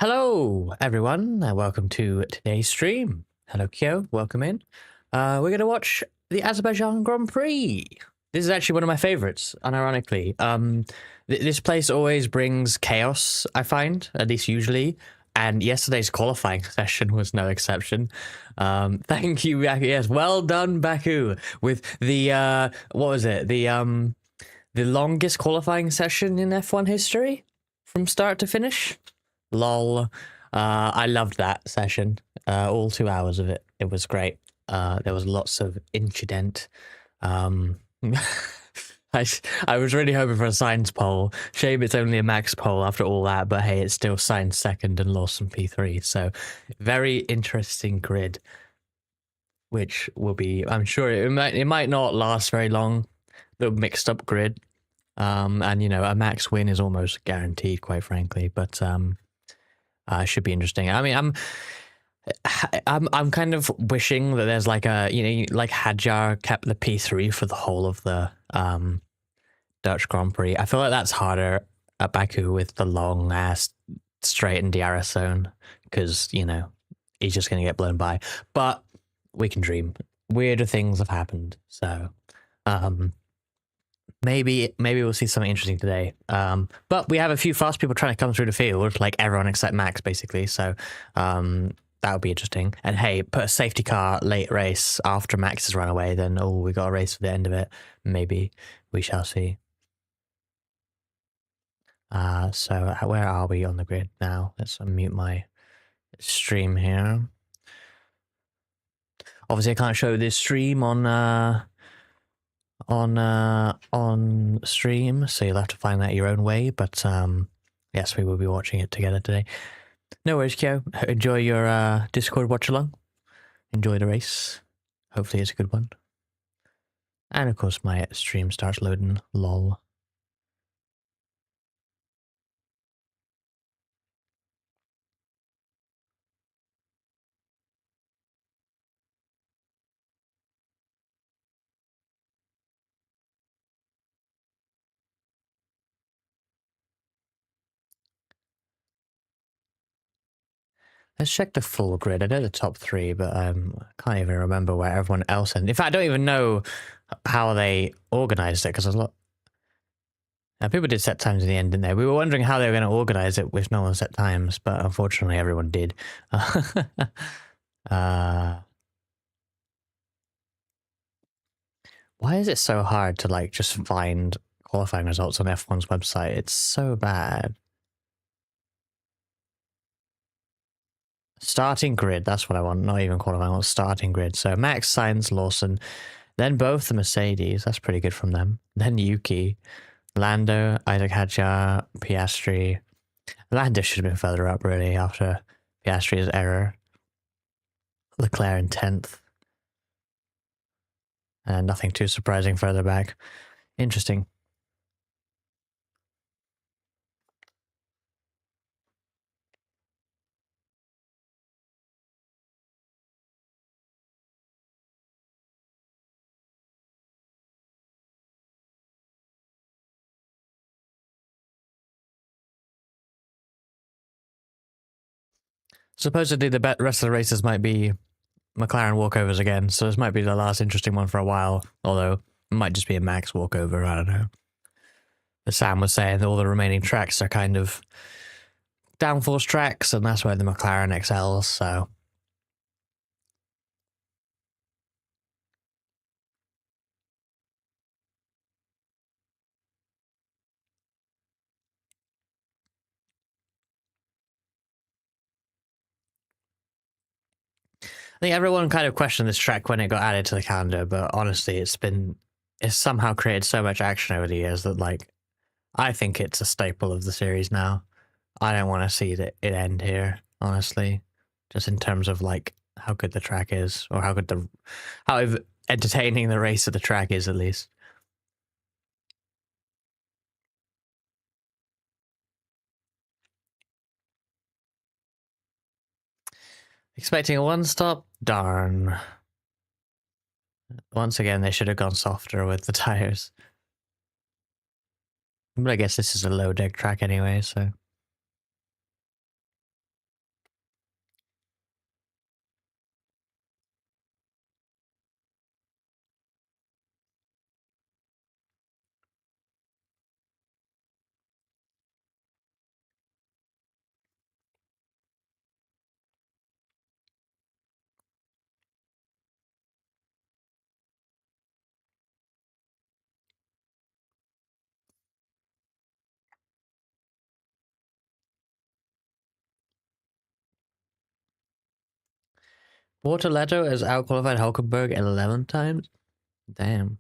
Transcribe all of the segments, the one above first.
Hello, everyone, and welcome to today's stream. Hello, Kyo. Welcome in. We're going to watch the Azerbaijan Grand Prix. This is actually one of my favorites, unironically. This place always brings chaos, I find, at least usually. And yesterday's qualifying session was no exception. Thank you, Baku. Yes, well done, Baku, with the what was it? The longest qualifying session in F1 history from start to finish. Lol. I loved that session. All 2 hours of it. It was great. There was lots of incident. I was really hoping for a science poll. Shame it's only a max poll after all that, but hey, it's still science second and Lawson P3. So very interesting grid, which will be, I'm sure it might not last very long. The mixed up grid. And you know, a max win is almost guaranteed, quite frankly, but should be interesting. I mean, I'm kind of wishing that there's like a, you know, like Hadjar kept the P3 for the whole of the Dutch Grand Prix. I feel like that's harder at Baku with the long ass straight and DRS zone because, you know, he's just going to get blown by. But we can dream. Weirder things have happened. So maybe we'll see something interesting today. But we have a few fast people trying to come through the field, like everyone except Max, basically. So that would be interesting. And hey, put a safety car late race after Max has run away, then we got a race for the end of it. Maybe we shall see. So where are we on the grid now? Let's unmute my stream here. Obviously, I can't show this stream on stream, so you'll have to find that your own way, but yes, we will be watching it together today. No worries, Kyo. Enjoy your Discord watch along. Enjoy the race. Hopefully it's a good one. And of course my stream starts loading. Lol. Let's check the full grid. I know the top three, but I can't even remember where everyone else ended. In fact, I don't even know how they organized it, because there's a lot. People did set times in the end, didn't they? We were wondering how they were going to organize it with no one set times, but unfortunately everyone did. Why is it so hard to like just find qualifying results on F1's website? It's so bad. Starting grid, that's what I want. Not even qualifying, I want starting grid. So Max, Sainz, Lawson, then both the Mercedes. That's pretty good from them. Then Yuki, Lando, Isaac Hadjar, Piastri. Lando should have been further up, really, after Piastri's error. Leclerc in 10th. And nothing too surprising further back. Interesting. Supposedly the rest of the races might be McLaren walkovers again, so this might be the last interesting one for a while, although it might just be a Max walkover, I don't know. But Sam was saying that all the remaining tracks are kind of downforce tracks, and that's where the McLaren excels, so... I think everyone kind of questioned this track when it got added to the calendar, but honestly, it's somehow created so much action over the years that, like, I think it's a staple of the series now. I don't want to see it end here, honestly. Just in terms of, like, how good the track is, or how entertaining the race of the track is, at least. Expecting a one-stop? Darn. Once again, they should have gone softer with the tires. But I guess this is a low deck track anyway, so... Bortoletto has outqualified Hulkenberg 11 times? Damn.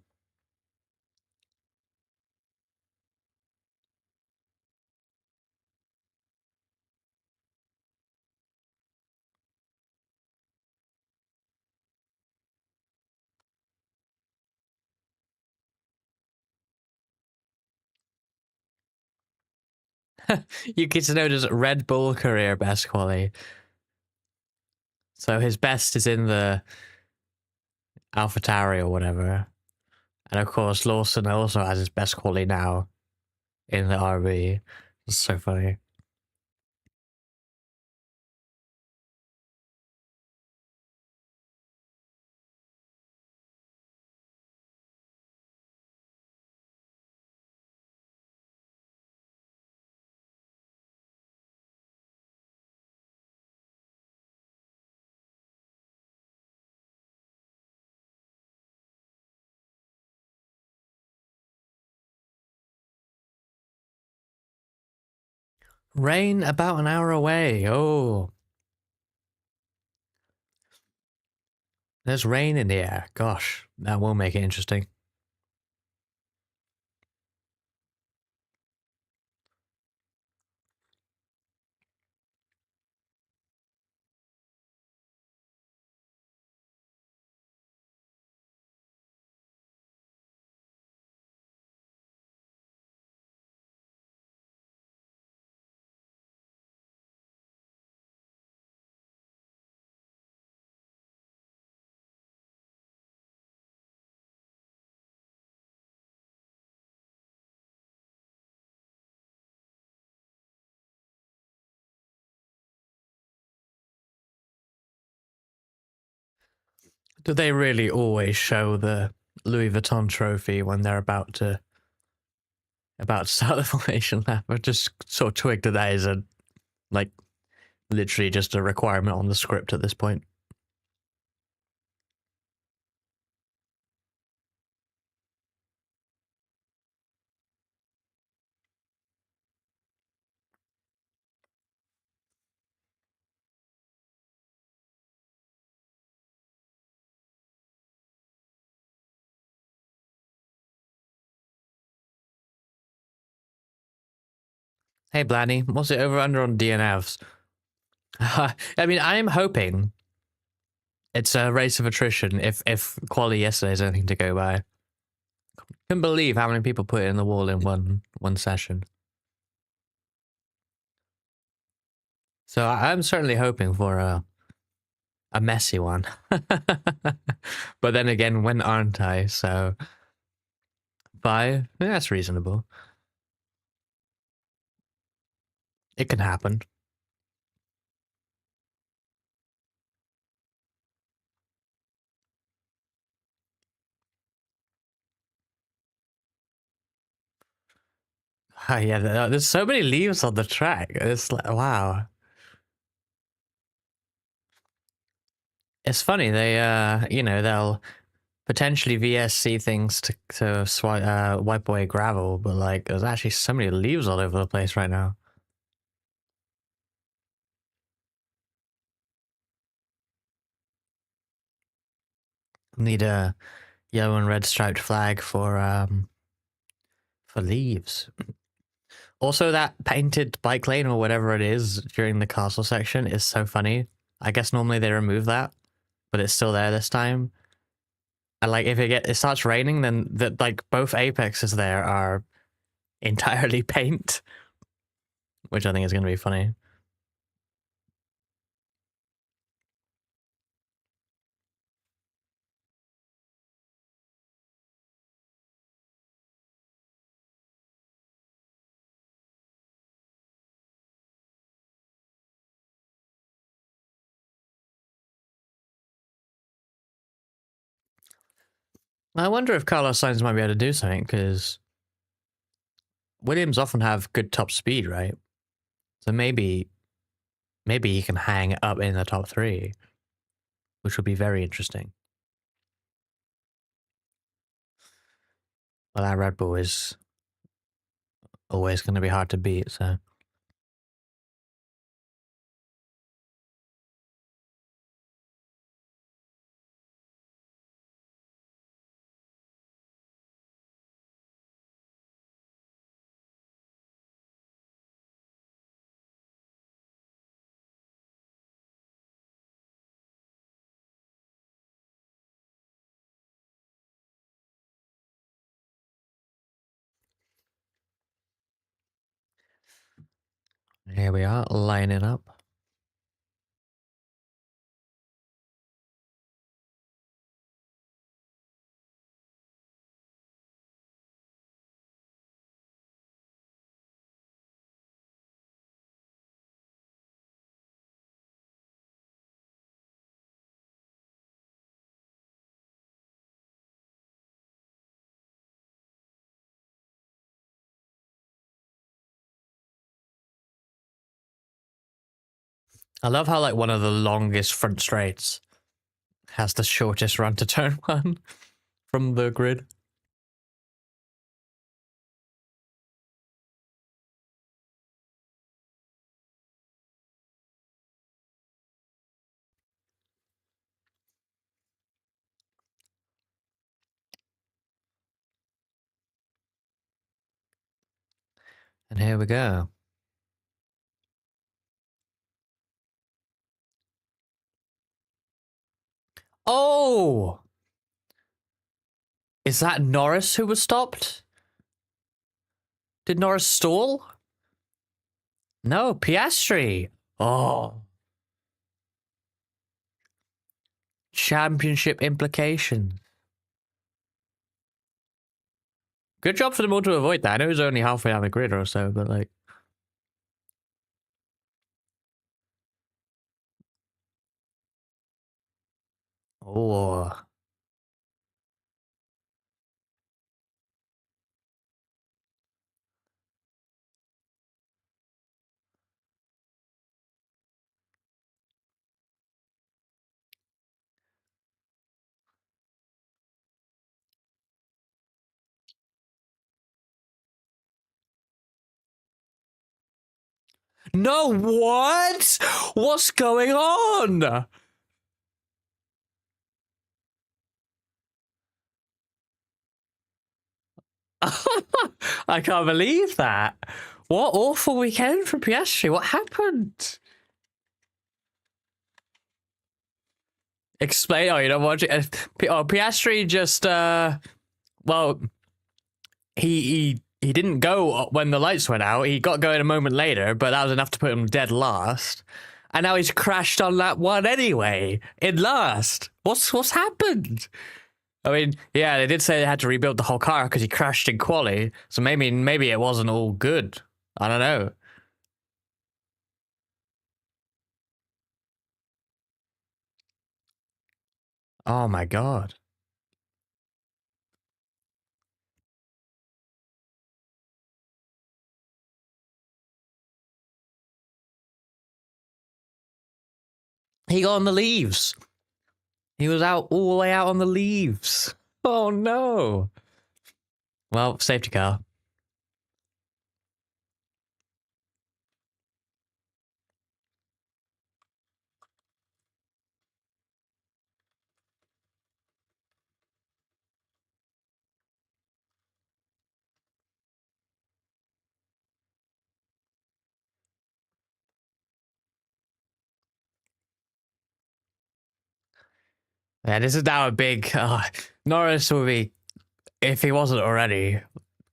Yuki Tsunoda's Red Bull career best quali. So his best is in the AlphaTauri or whatever. And of course, Lawson also has his best quali now in the RB. It's so funny. Rain about an hour away. Oh. There's rain in the air. Gosh, that will make it interesting. Do they really always show the Louis Vuitton trophy when they're about to start the formation lap? I just sort of twigged that that is a like literally just a requirement on the script at this point. Hey Blanny, what's it over under on DNFs? I mean, I'm hoping it's a race of attrition if quali yesterday is anything to go by. Couldn't believe how many people put it in the wall in one session. So I'm certainly hoping for a messy one. But then again, when aren't I? So 5, yeah, that's reasonable. It can happen. Yeah, there's so many leaves on the track. It's like, wow. It's funny, they you know, they'll potentially VSC things to wipe away gravel, but like there's actually so many leaves all over the place right now. Need a yellow and red striped flag for leaves. Also, that painted bike lane or whatever it is during the castle section is so funny. I guess normally they remove that, but it's still there this time. And like if it starts raining, then like both apexes there are entirely paint, which I think is going to be funny. I wonder if Carlos Sainz might be able to do something because Williams often have good top speed, right? So maybe he can hang up in the top 3, which would be very interesting. Well, that Red Bull is always going to be hard to beat, so. Here we are, lining up. I love how like one of the longest front straights has the shortest run to turn one from the grid. And here we go. Oh! Is that Norris who was stopped? Did Norris stall? No, Piastri. Oh. Championship implications. Good job for them all to avoid that. I know it was only halfway down the grid or so, but like... Oh. No, what? What's going on? I can't believe that. What awful weekend for Piastri. What happened? Explain. Oh, you don't watch it. Oh, Piastri just well, he didn't go when the lights went out. He got going a moment later, but that was enough to put him dead last. And now he's crashed on lap one anyway, in last. What's happened? I mean, yeah, they did say they had to rebuild the whole car because he crashed in quali. So maybe it wasn't all good. I don't know. Oh my god. He got on the leaves. He was out all the way out on the leaves. Oh no. Well, safety car. Yeah, this is now a big... Norris will be, if he wasn't already,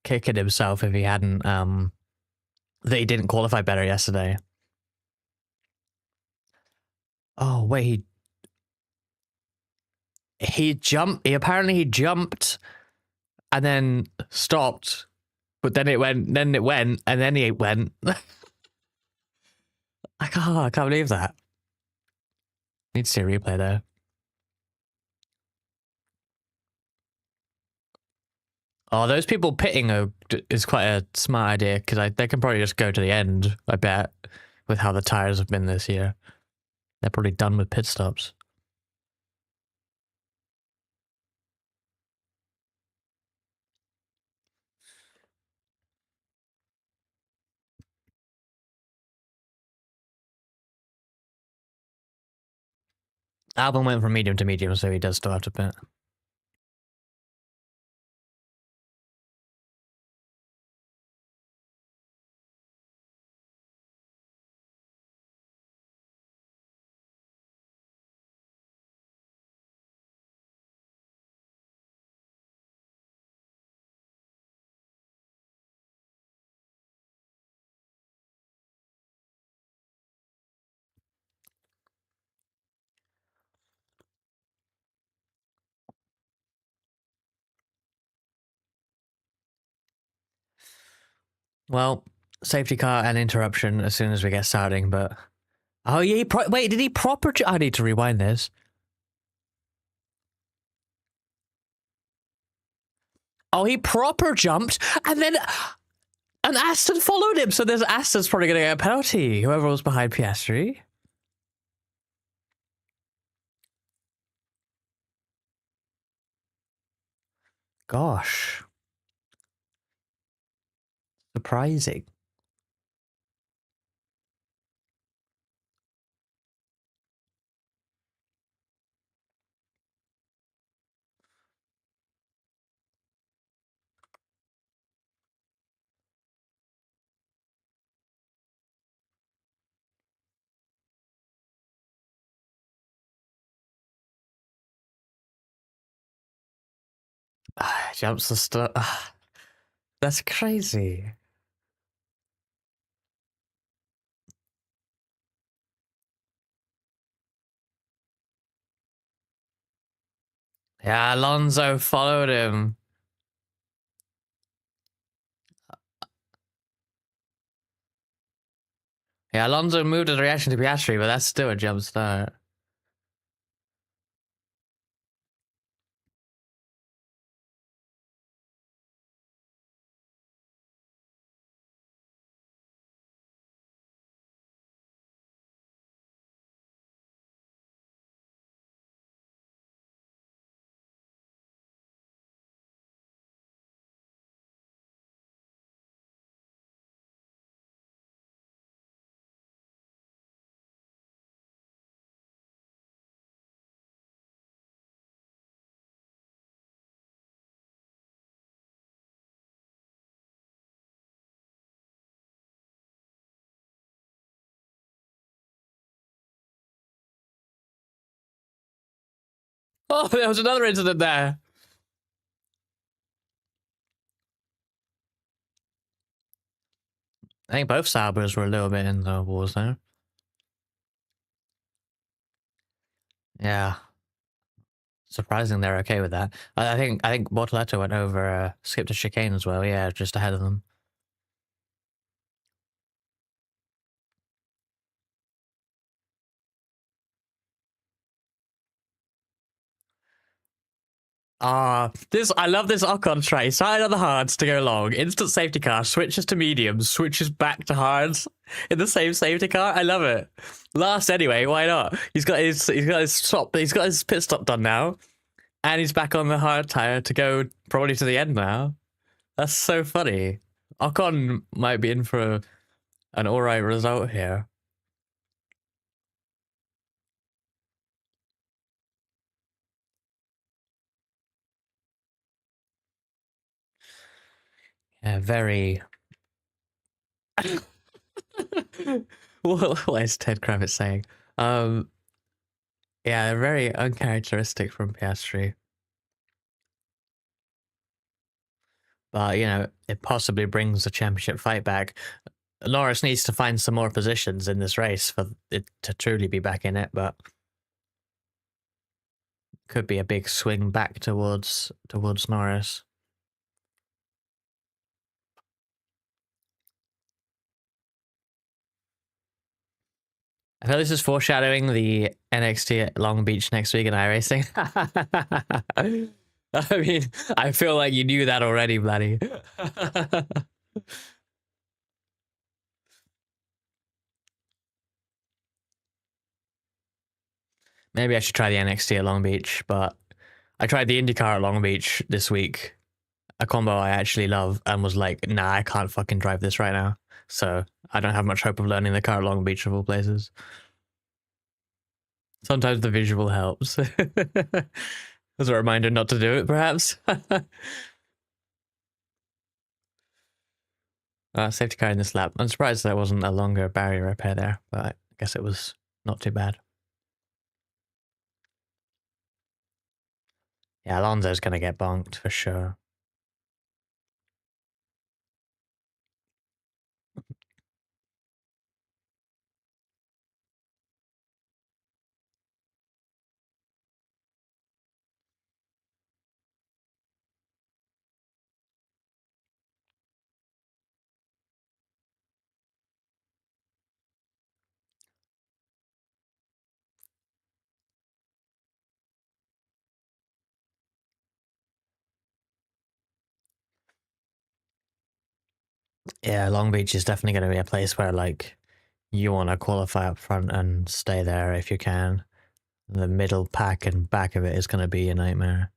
kicking himself if he hadn't, that he didn't qualify better yesterday. Oh, wait, he jumped, he jumped and then stopped, but then it went, and then he went. I can't believe that. Need to see a replay there. Oh, those people pitting is quite a smart idea because they can probably just go to the end, I bet, with how the tires have been this year. They're probably done with pit stops. Albon went from medium to medium, so he does still have to pit. Well, safety car and interruption as soon as we get starting, but oh yeah, wait, did he proper? I need to rewind this. Oh, he proper jumped, and then an Aston followed him. So there's Aston's probably gonna get a penalty. Whoever was behind Piastri. Gosh, surprising. Jumps the stuff. That's crazy. Yeah, Alonso followed him. Yeah, Alonso moved his reaction to Piastri, but that's still a jump start. Oh, there was another incident there. I think both Saubers were a little bit in the wars there. Yeah, surprising they're okay with that. I think Bortoletto went over, skipped a chicane as well. Yeah, just ahead of them. This I love this Ocon tray. Started on the hards to go long. Instant safety car, switches to mediums, switches back to hards in the same safety car. I love it. Last anyway, why not? He's got his pit stop done now. And he's back on the hard tire to go probably to the end now. That's so funny. Ocon might be in for an alright result here. Yeah, very. what is Ted Kravitz saying? Um, yeah, very uncharacteristic from Piastri. But, you know, it possibly brings the championship fight back. Norris needs to find some more positions in this race for it to truly be back in it, but could be a big swing back towards Norris. I feel this is foreshadowing the NXT at Long Beach next week in iRacing. I mean, I feel like you knew that already, bloody. Maybe I should try the NXT at Long Beach, but I tried the IndyCar at Long Beach this week, a combo I actually love, and was like, nah, I can't fucking drive this right now. So I don't have much hope of learning the car at Long Beach of all places. Sometimes the visual helps. As a reminder not to do it, perhaps. Safety car in this lap. I'm surprised there wasn't a longer barrier repair there, but I guess it was not too bad. Yeah, Alonso's going to get bonked for sure. Yeah, Long Beach is definitely going to be a place where like you want to qualify up front and stay there if you can. The middle pack and back of it is going to be a nightmare.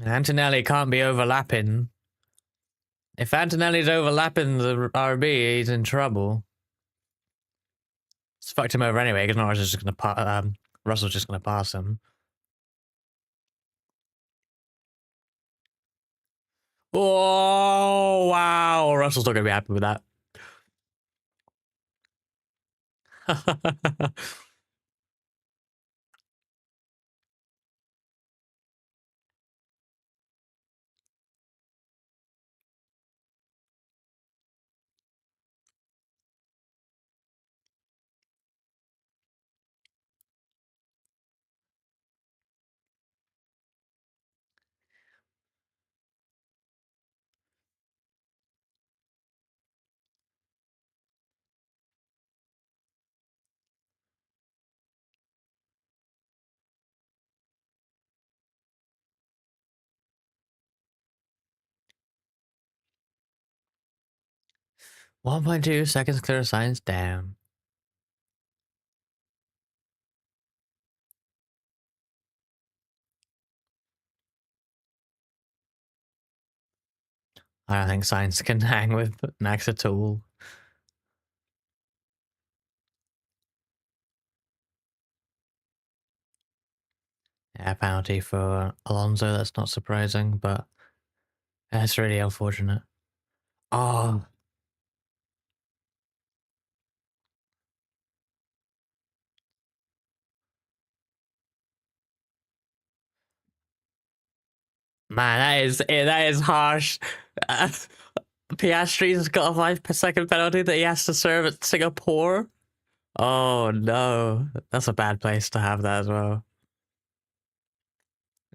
Antonelli can't be overlapping. If Antonelli's overlapping the RB, he's in trouble. It's fucked him over anyway, because Norris is just going to Russell's just going to pass him. Oh, wow. Russell's not going to be happy with that. 1.2 seconds clear signs, damn. I don't think Science can hang with Max at all. Yeah, penalty for Alonso, that's not surprising, but that's really unfortunate. Oh, man, that is harsh. Piastri's got a 5-second penalty that he has to serve at Singapore. Oh no, that's a bad place to have that as well.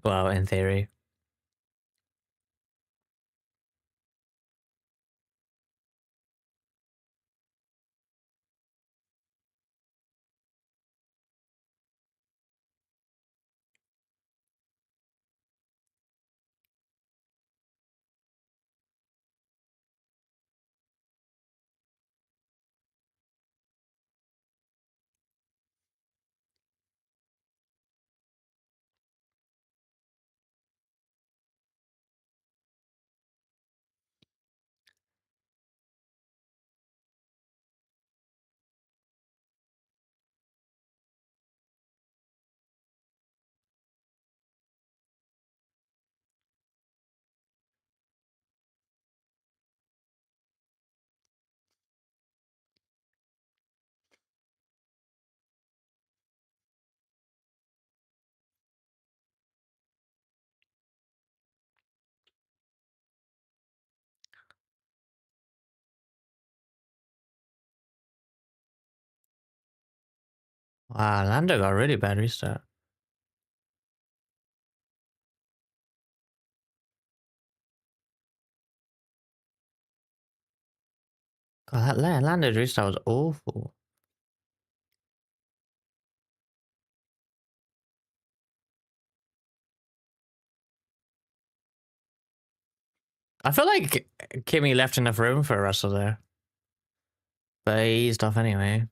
Well, in theory. Wow, Lando got a really bad restart. God, that Lando's restart was awful. I feel like Kimmy left enough room for Russell there. But he eased off anyway.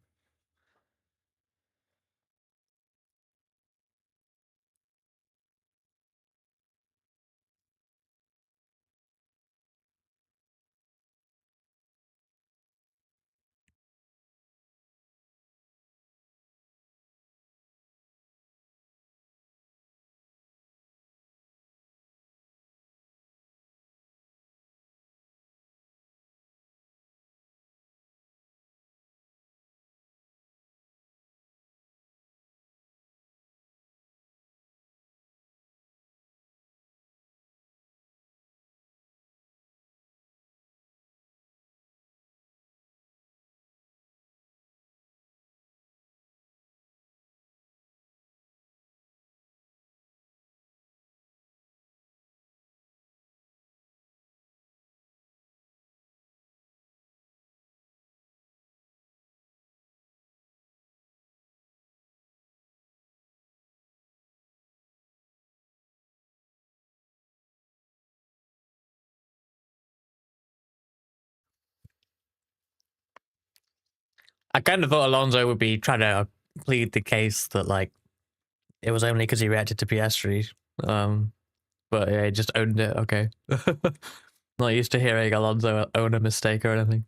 I kind of thought Alonso would be trying to plead the case that like it was only because he reacted to PS3. But yeah, he just owned it. Okay. Not used to hearing Alonso own a mistake or anything.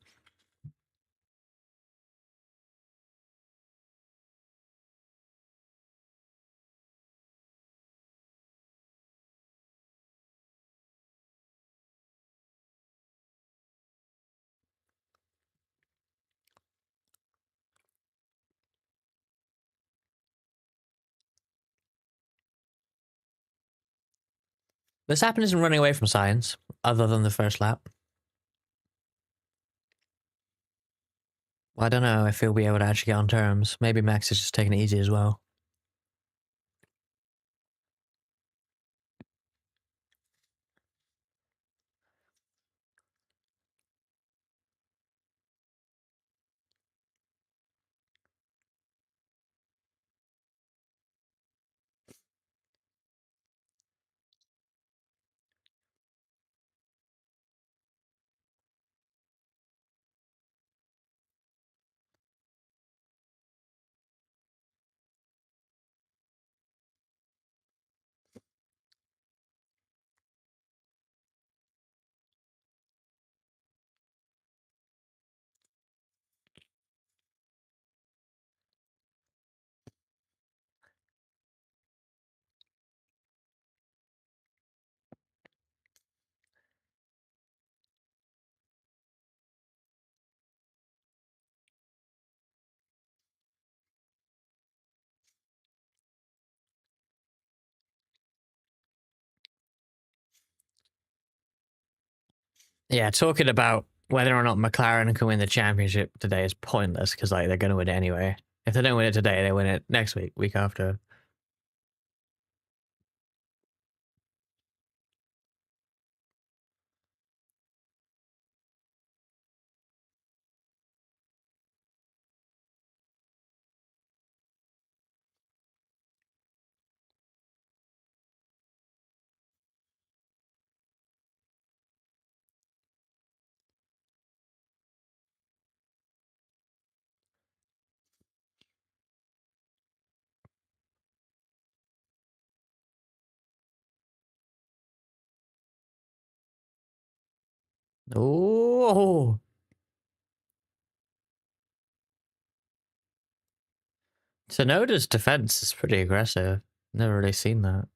This happened isn't running away from science, other than the first lap. I don't know if he'll be able to actually get on terms. Maybe Max is just taking it easy as well. Yeah, talking about whether or not McLaren can win the championship today is pointless because like they're going to win it anyway. If they don't win it today, they win it next week, week after. Oh, Sonoda's defense is pretty aggressive. Never really seen that.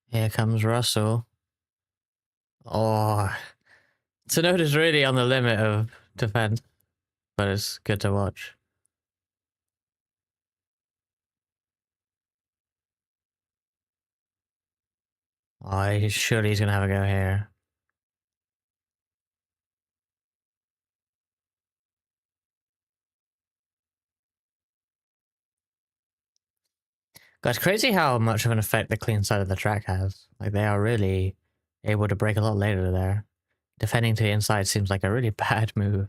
Here comes Russell. Oh, Sonoda's really on the limit of defense, but it's good to watch. Oh, surely he's gonna have a go here. God, it's crazy how much of an effect the clean side of the track has. Like, they are really able to break a lot later there. Defending to the inside seems like a really bad move.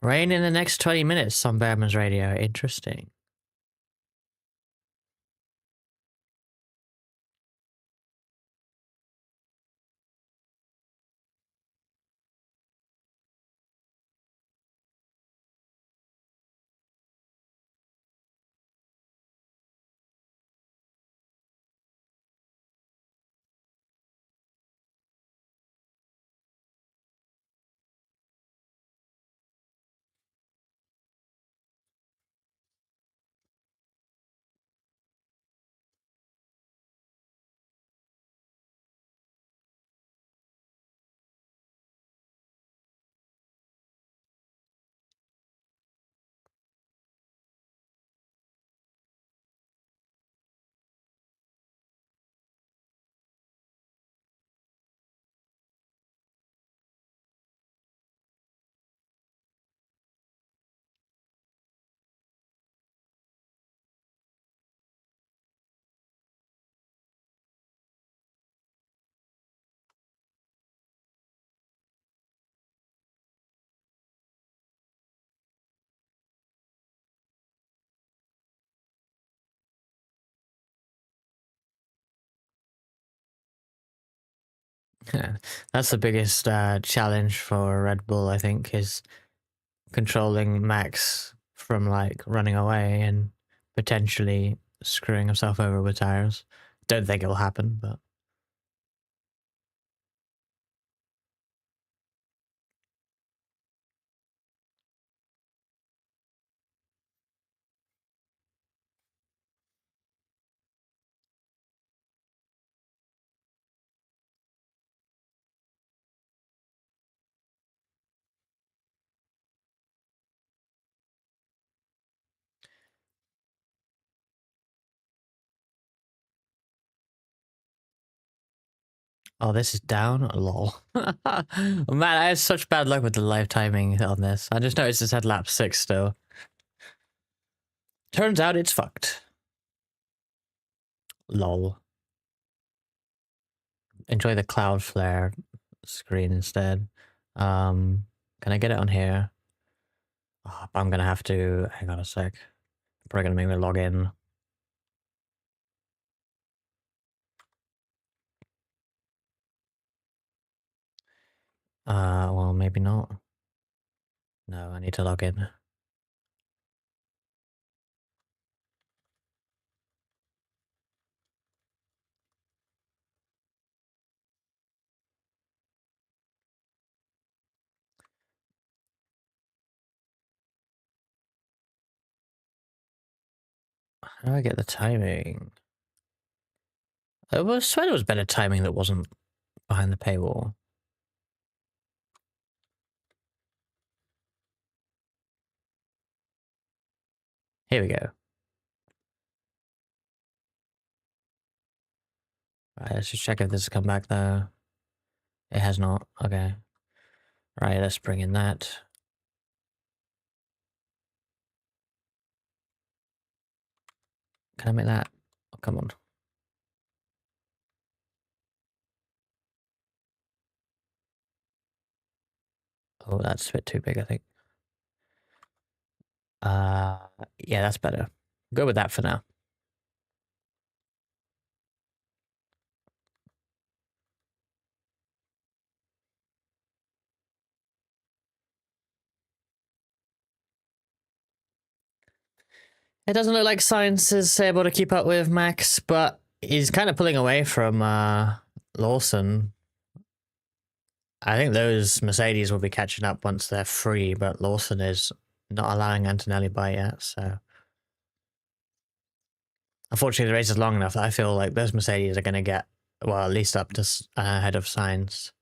Rain in the next 20 minutes on Bearman's radio. Interesting. That's the biggest challenge for Red Bull, I think, is controlling Max from like running away and potentially screwing himself over with tires. Don't think it'll happen, but oh, this is down. Lol. Man, I had such bad luck with the live timing on this. I just noticed it's at lap 6 still. Turns out it's fucked. Lol. Enjoy the cloud flare screen instead. Can I get it on here? Oh, I'm gonna have to. Hang on a sec. Probably gonna make me log in. Well, maybe not. No, I need to log in. How do I get the timing? I was swear there was better timing that wasn't behind the paywall. Here we go. Right, let's just check if this has come back though. It has not. Okay. Right, let's bring in that. Can I make that? Oh, come on. Oh, that's a bit too big, I think. Yeah, that's better. Go with that for now. It doesn't look like Science is able to keep up with Max, but he's kind of pulling away from Lawson. I think those Mercedes will be catching up once they're free, but Lawson is not allowing Antonelli by yet, so Unfortunately, the race is long enough that I feel like those Mercedes are going to get, well, at least up to ahead of Sainz.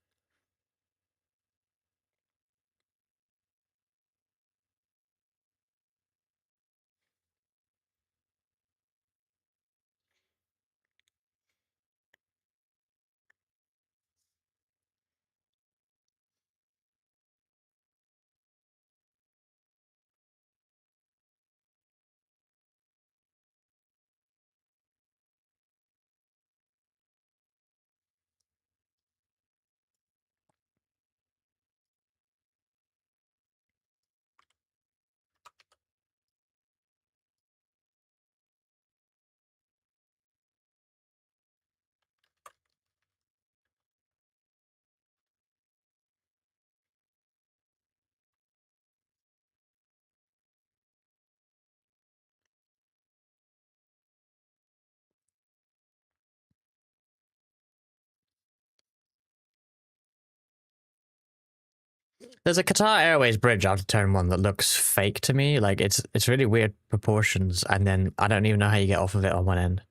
There's a Qatar Airways bridge after turn one that looks fake to me. Like it's really weird proportions, and then I don't even know how you get off of it on one end.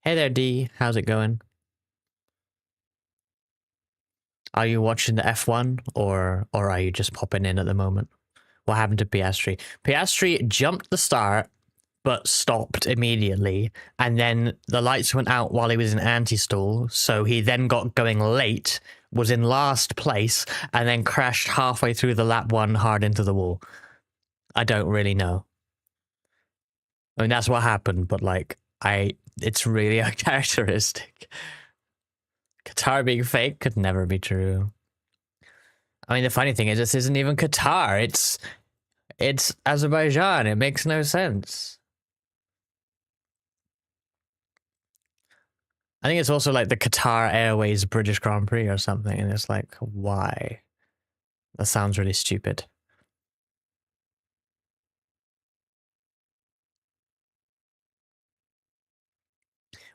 Hey there, D. How's it going? Are you watching the F1 or are you just popping in at the moment? What happened to Piastri? Piastri jumped the start but stopped immediately, and then the lights went out while he was in anti-stall, so he then got going late, was in last place, and then crashed halfway through the lap one hard into the wall. I don't really know. I mean, that's what happened, but like, it's really uncharacteristic. Qatar being fake could never be true. I mean, the funny thing is, this isn't even Qatar. It's Azerbaijan. It makes no sense. I think it's also like the Qatar Airways British Grand Prix or something, and it's like, why? That sounds really stupid.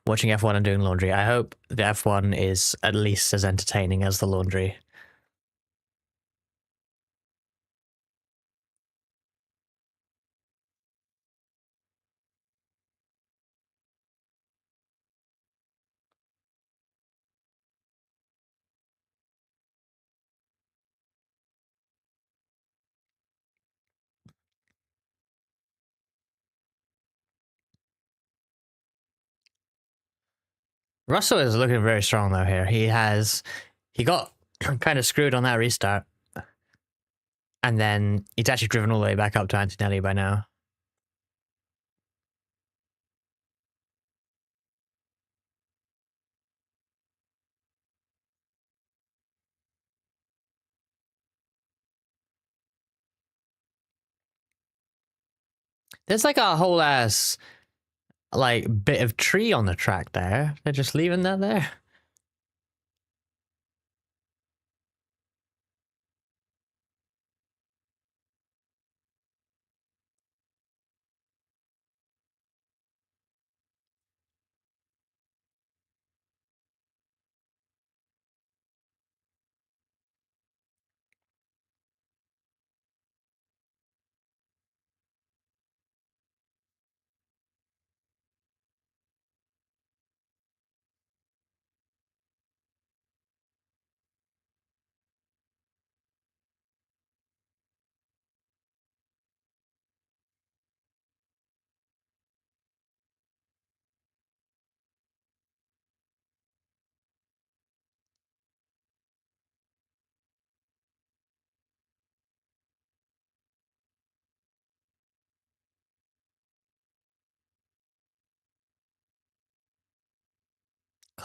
Watching F1 and doing laundry. I hope the F1 is at least as entertaining as the laundry. Russell is looking very strong though here. He got kind of screwed on that restart. And then he's actually driven all the way back up to Antonelli by now. There's like a whole ass like bit of tree on the track there. They're just leaving that there.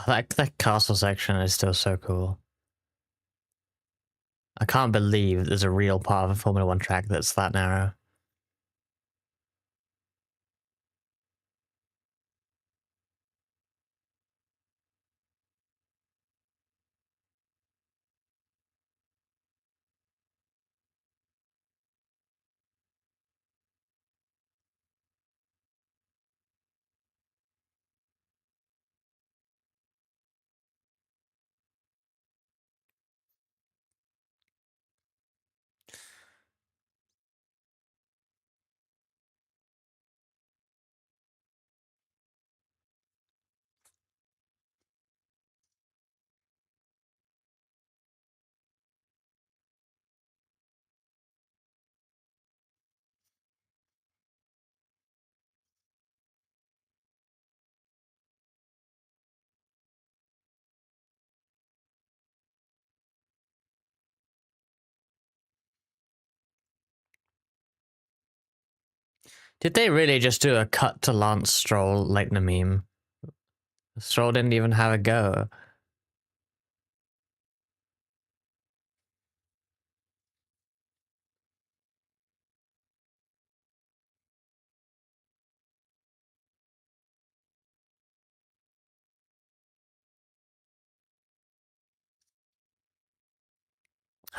That castle section is still so cool. I can't believe there's a real part of a Formula One track that's that narrow. Did they really just do a cut to Lance Stroll like the meme? Stroll didn't even have a go.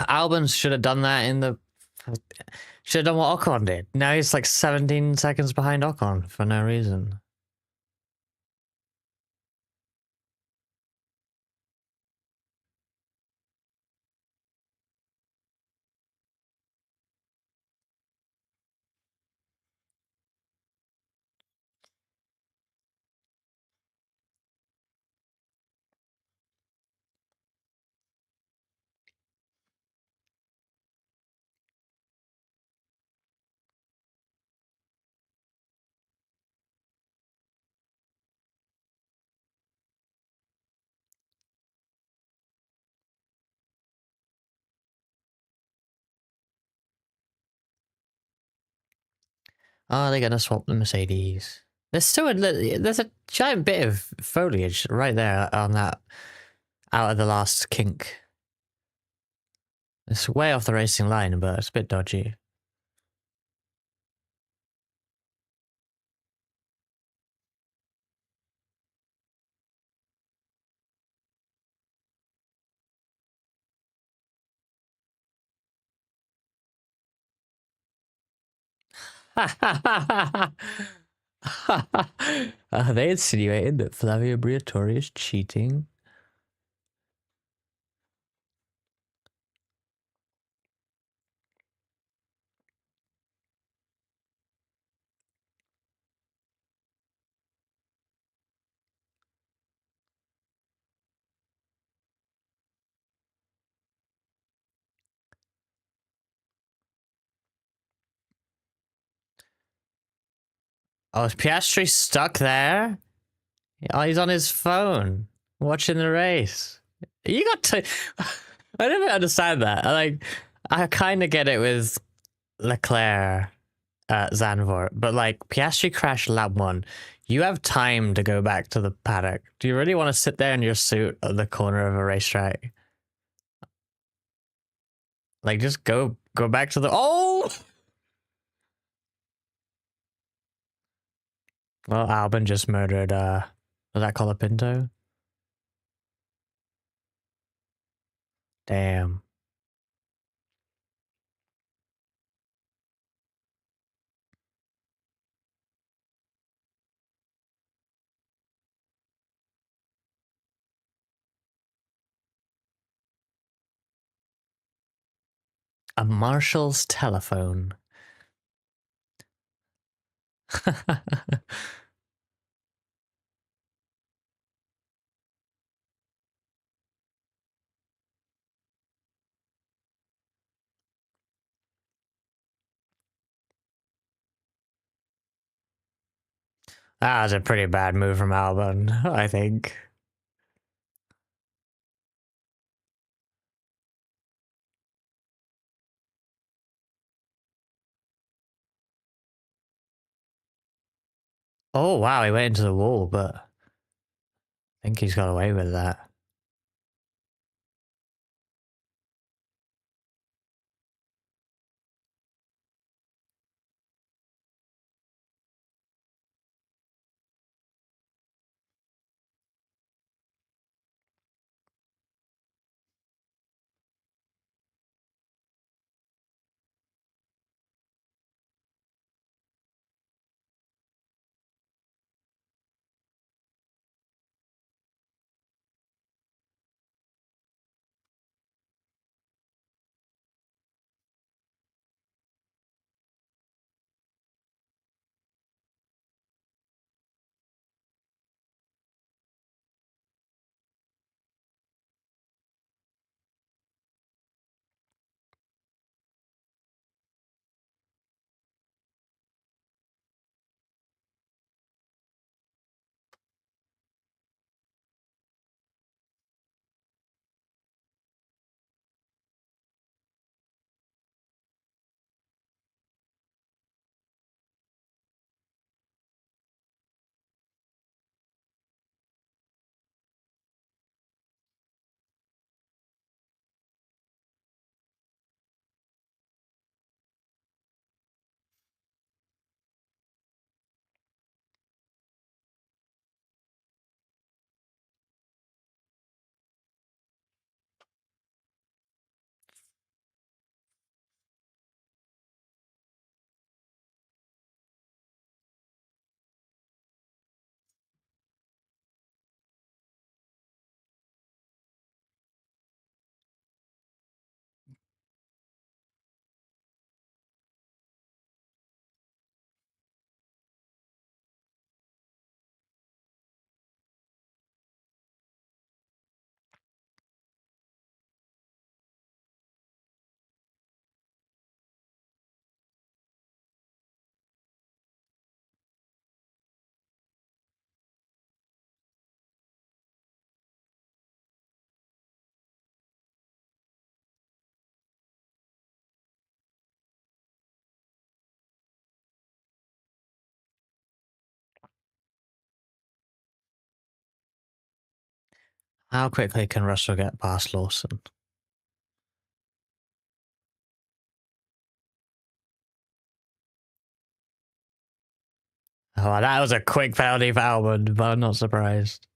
Albans should have done that in the. Should have done what Ocon did. Now he's like 17 seconds behind Ocon for no reason. Oh, they're gonna swap the Mercedes. There's a giant bit of foliage right there on that out of the last kink. It's way off the racing line, but it's a bit dodgy. They insinuated that Flavio Briatore is cheating. Oh, is Piastri stuck there? Oh, he's on his phone watching the race. You got to. I never understand that. I kind of get it with Leclerc, Zandvoort, but like Piastri crashed lap one. You have time to go back to the paddock. Do you really want to sit there in your suit at the corner of a racetrack? Like, just go back to the. Oh. Well, Albon just murdered. Was that Colapinto? Damn. A Marshall's telephone. That was a pretty bad move from Albon, I think. Oh, wow, he went into the wall, but I think he's got away with that. How quickly can Russell get past Lawson? Oh, that was a quick penalty for Albon, but I'm not surprised.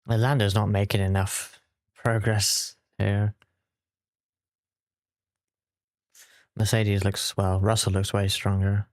Lando's not making enough progress here. Mercedes looks, well, Russell looks way stronger.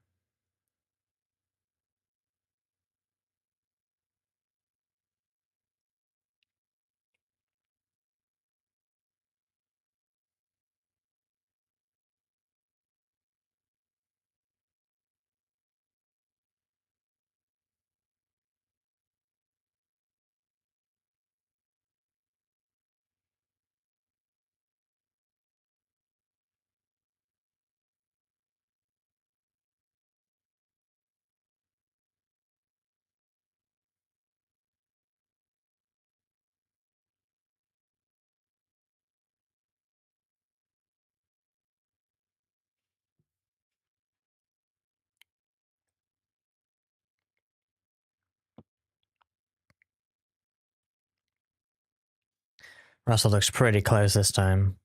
Russell looks pretty close this time.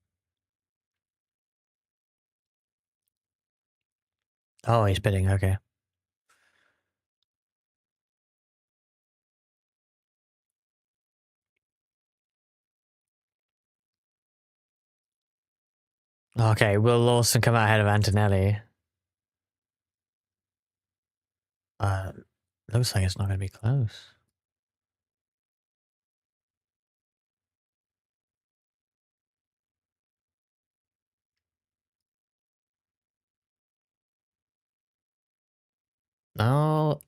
Oh, he's pitting, okay. Okay, will Lawson come out ahead of Antonelli? Looks like it's not going to be close. No.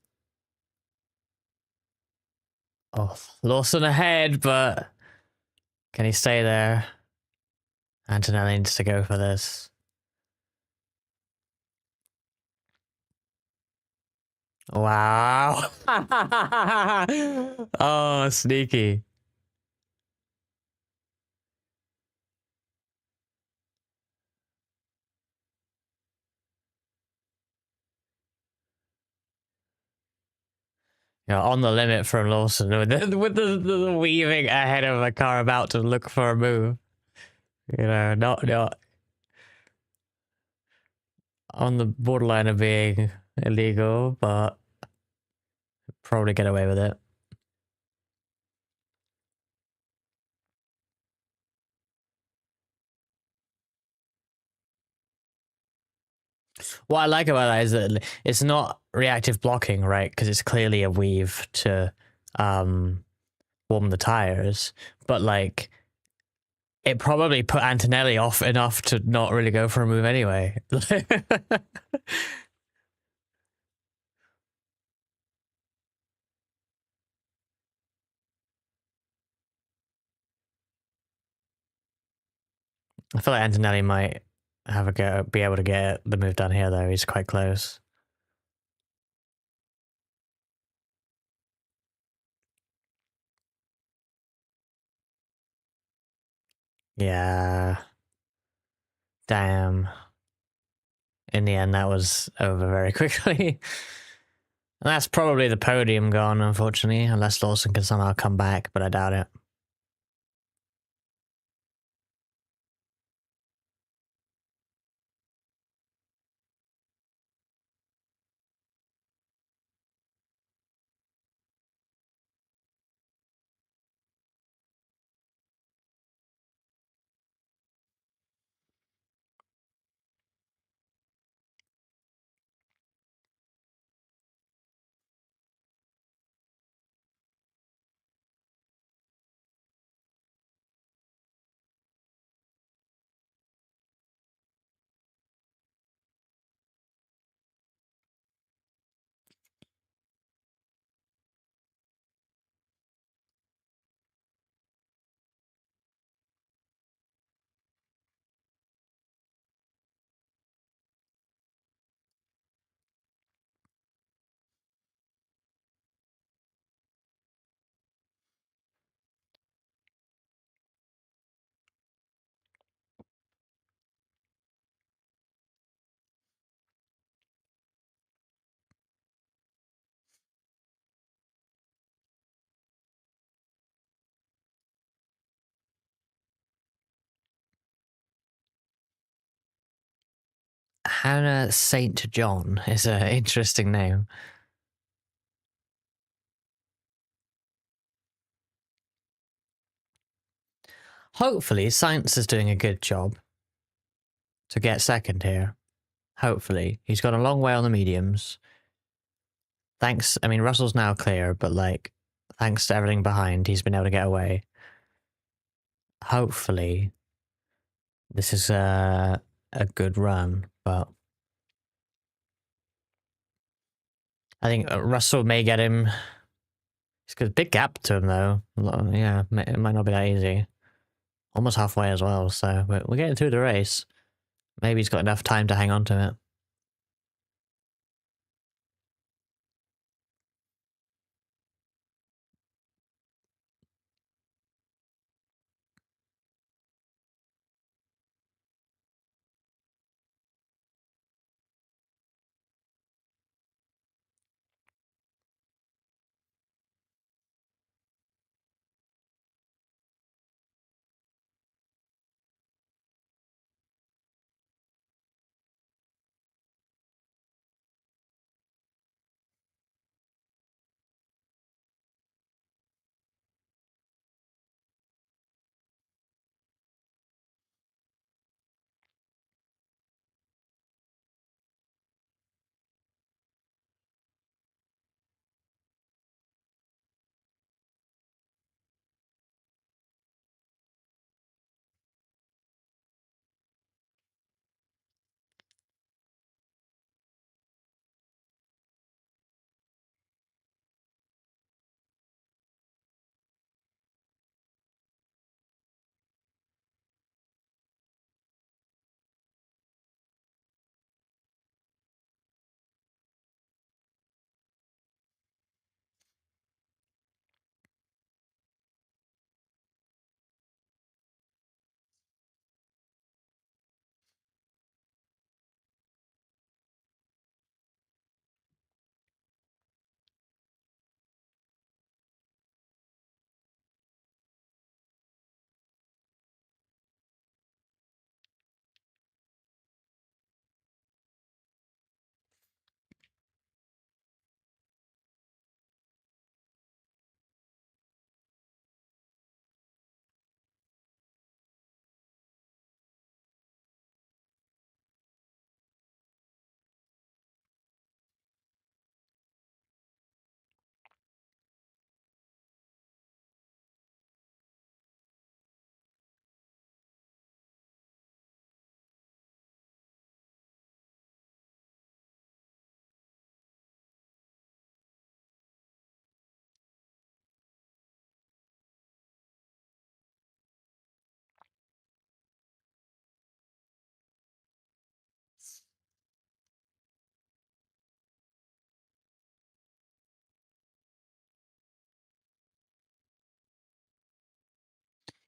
Oh, Lawson ahead, but can he stay there? Antonelli needs to go for this. Wow. Oh, sneaky. You know, on the limit from Lawson with the weaving ahead of a car about to look for a move. You know, not on the borderline of being illegal, but probably get away with it. What I like about that is that it's not reactive blocking, right? Because it's clearly a weave to warm the tires, but like it probably put Antonelli off enough to not really go for a move anyway. I feel like Antonelli might have a go, be able to get the move done here though. He's quite close. Yeah. Damn. In the end, that was over very quickly. And that's probably the podium gone, unfortunately, unless Lawson can somehow come back, but I doubt it. Hannah St. John is an interesting name. Hopefully, Science is doing a good job to get second here. Hopefully. He's got a long way on the mediums. Thanks. I mean, Russell's now clear, but like, thanks to everything behind, he's been able to get away. Hopefully, this is a good run, but I think Russell may get him. It's got a big gap to him, though. Yeah, it might not be that easy. Almost halfway as well, so we're getting through the race. Maybe he's got enough time to hang on to it.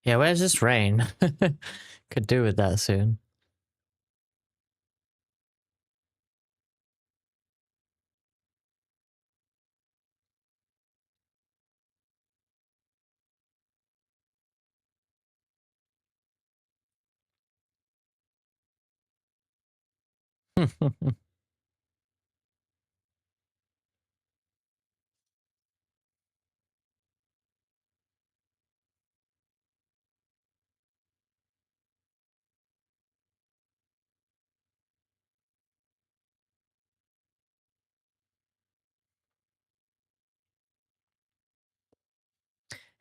Yeah, where's this rain? Could do with that soon.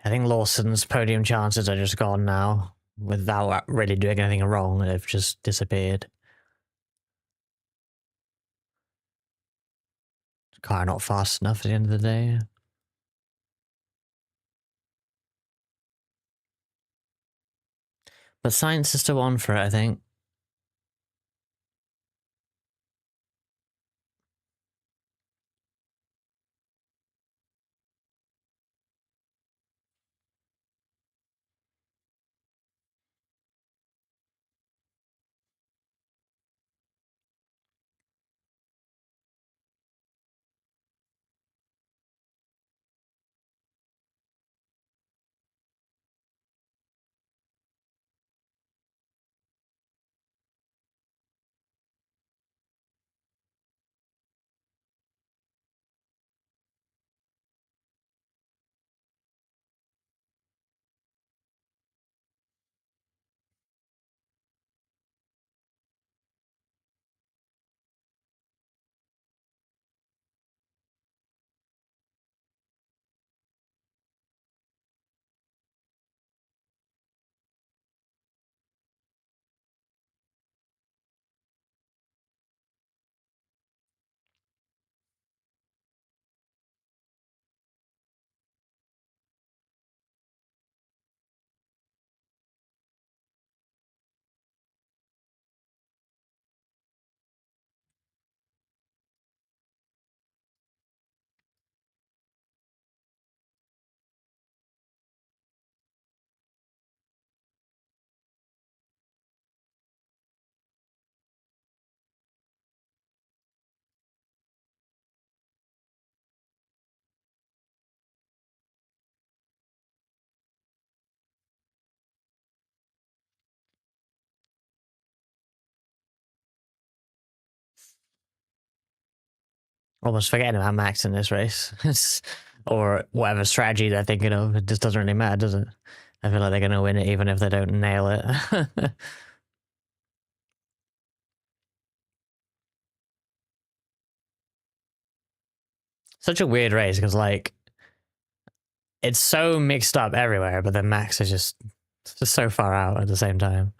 I think Lawson's podium chances are just gone now. Without really doing anything wrong, they've just disappeared. Car not fast enough at the end of the day. But Science is still on for it, I think. almost forgetting about Max in this race. Or whatever strategy they're thinking of. It just doesn't really matter, does it? I feel like they're going to win it even if they don't nail it. Such a weird race because, like, it's so mixed up everywhere, but then Max is just so far out at the same time.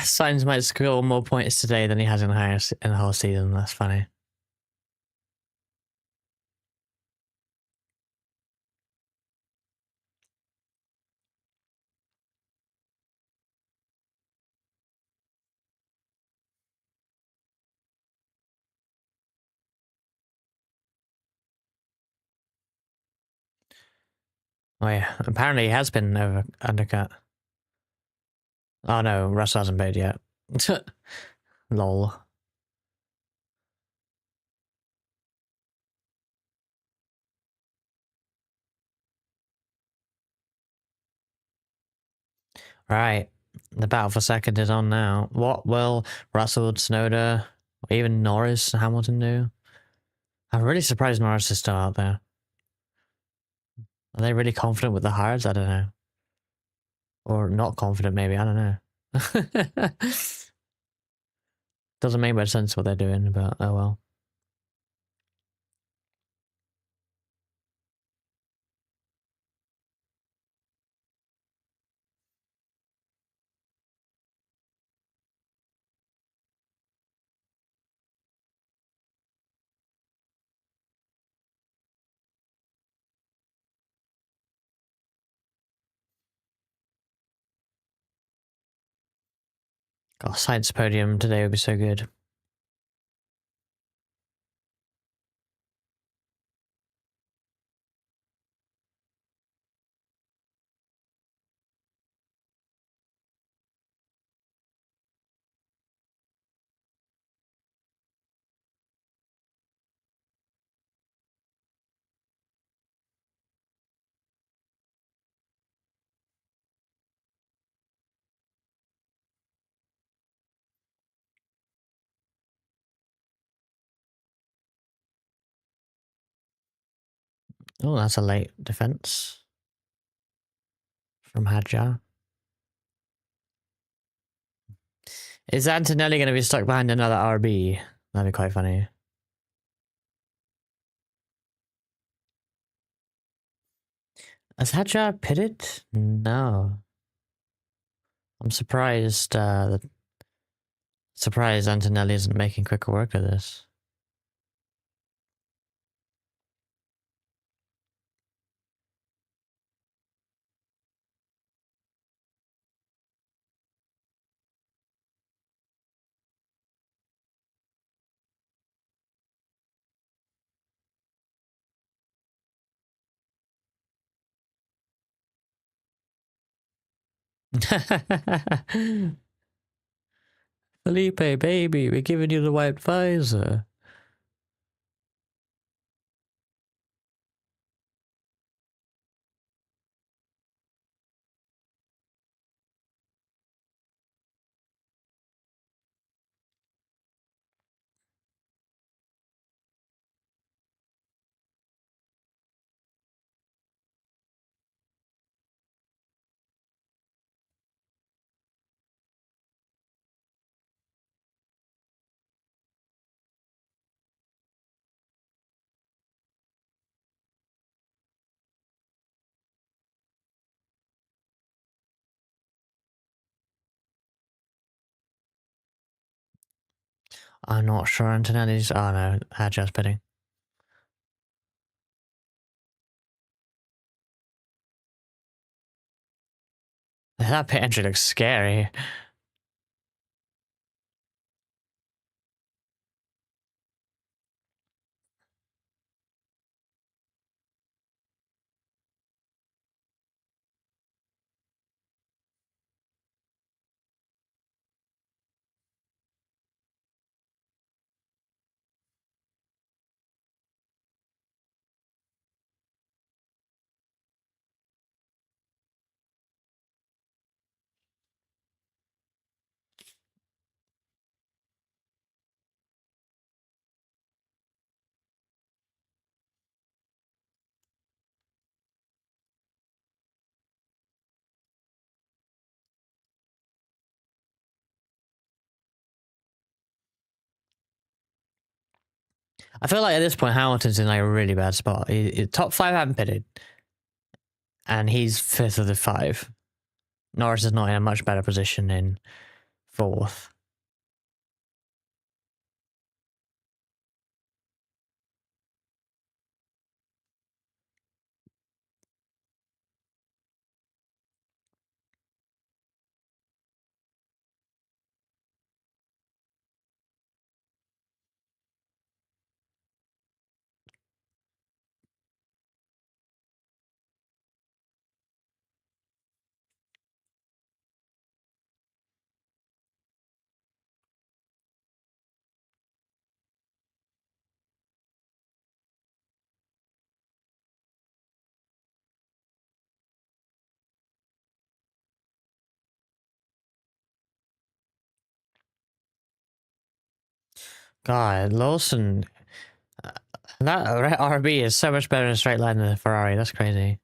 Signs might score more points today than he has in the whole season. That's funny. Oh yeah, apparently he has been undercut. Oh no, Russell hasn't paid yet. Lol. Right. The battle for second is on now. What will Russell, Snowder, or even Norris, Hamilton do? I'm really surprised Norris is still out there. Are they really confident with the hires? I don't know. Or not confident, maybe. I don't know. Doesn't make much sense what they're doing, but oh well. God, science podium today would be so good. Oh, that's a late defense from Hadjar. Is Antonelli going to be stuck behind another RB? That'd be quite funny. Is Hadjar pitted? No. I'm surprised. Surprised Antonelli isn't making quicker work of this. Felipe, baby, we're giving you the white visor. I'm not sure Antonelli's. Oh no, just bidding. That pit entry looks scary. I feel like at this point Hamilton's in like a really bad spot. Top 5 haven't pitted, and he's 5th of the 5. Norris is not in a much better position in 4th. God, Lawson. That RB is so much better in a straight line than the Ferrari. That's crazy.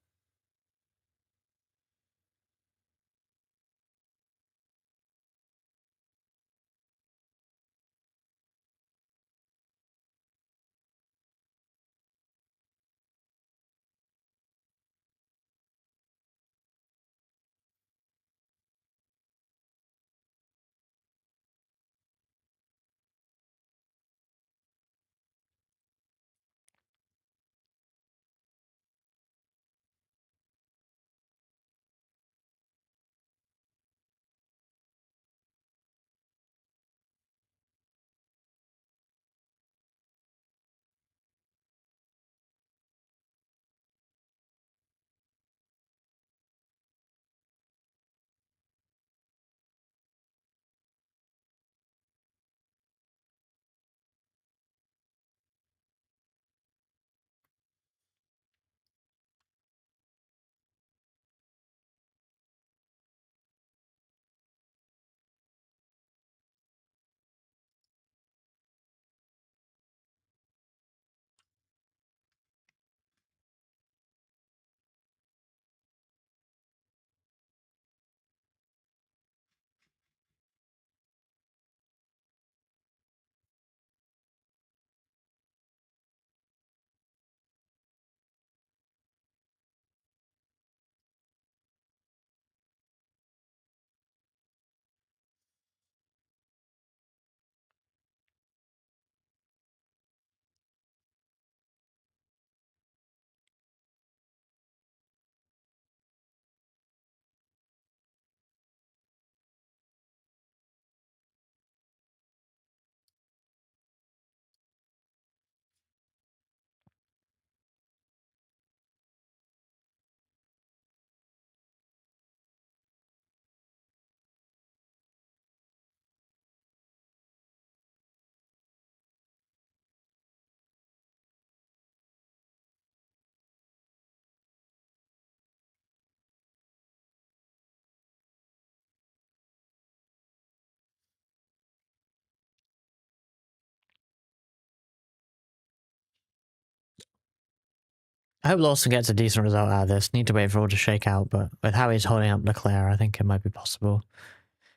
I hope Lawson gets a decent result out of this. Need to wait for all to shake out, but with how he's holding up Leclerc, I think it might be possible,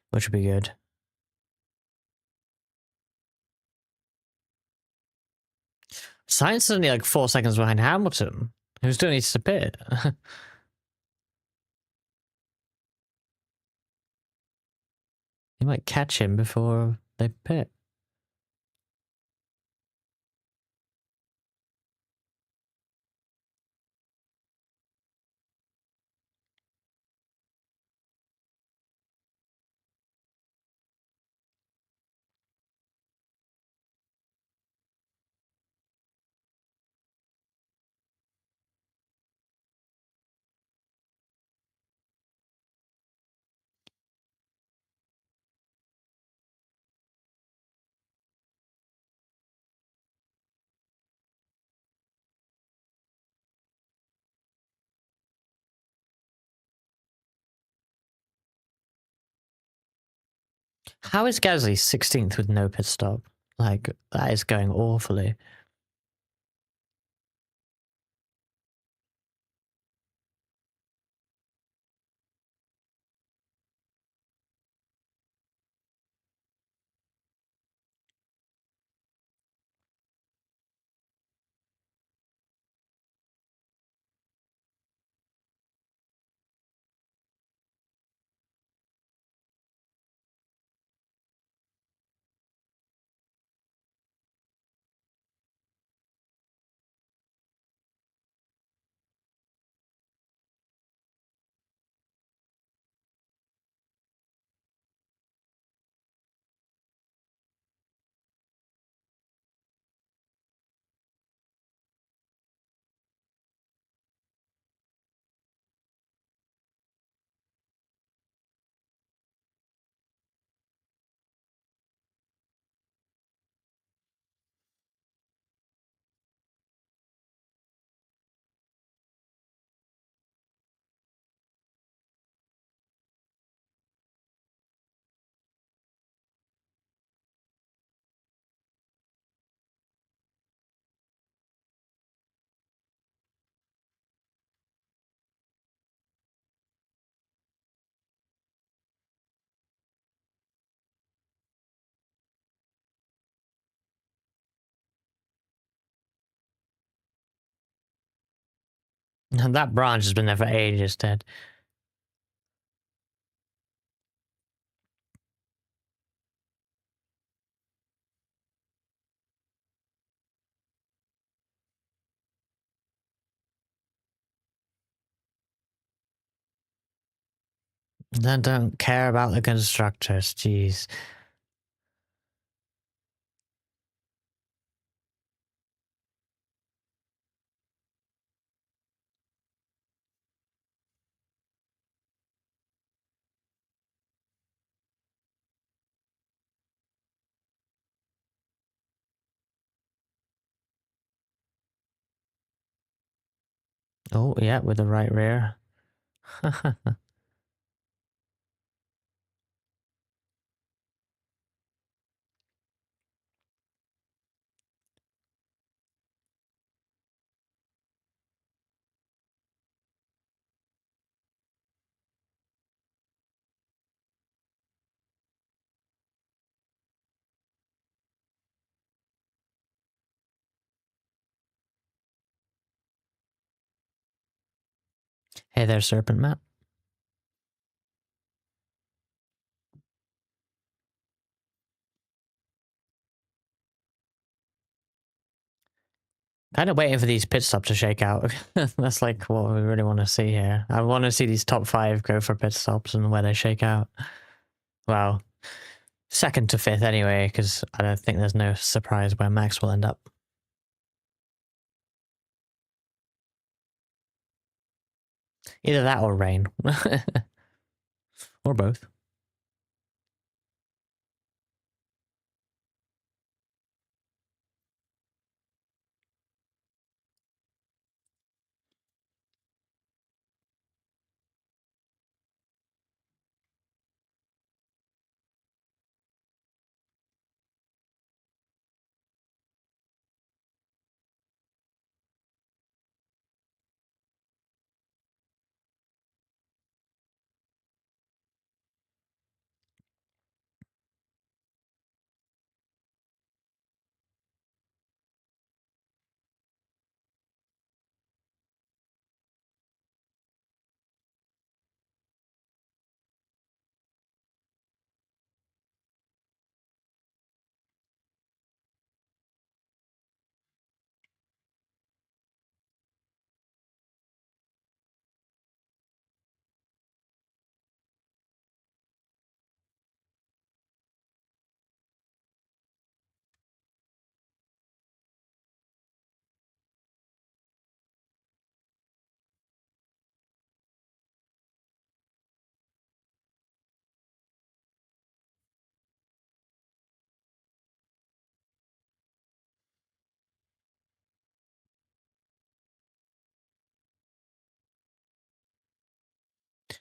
which would be good. Sainz is only like 4 seconds behind Hamilton, who still needs to pit. He might catch him before they pit. How is Gasly 16th with no pit stop? Like, that is going awfully. And that branch has been there for ages, Ted. They don't care about the constructors, jeez. Oh, yeah, with the right rear. Hey there, Serpent Matt. Kind of waiting for these pit stops to shake out. That's like what we really want to see here. I want to see these top 5 go for pit stops and where they shake out. Well, 2nd to 5th anyway, because I don't think there's no surprise where Max will end up. Either that or rain. Or both.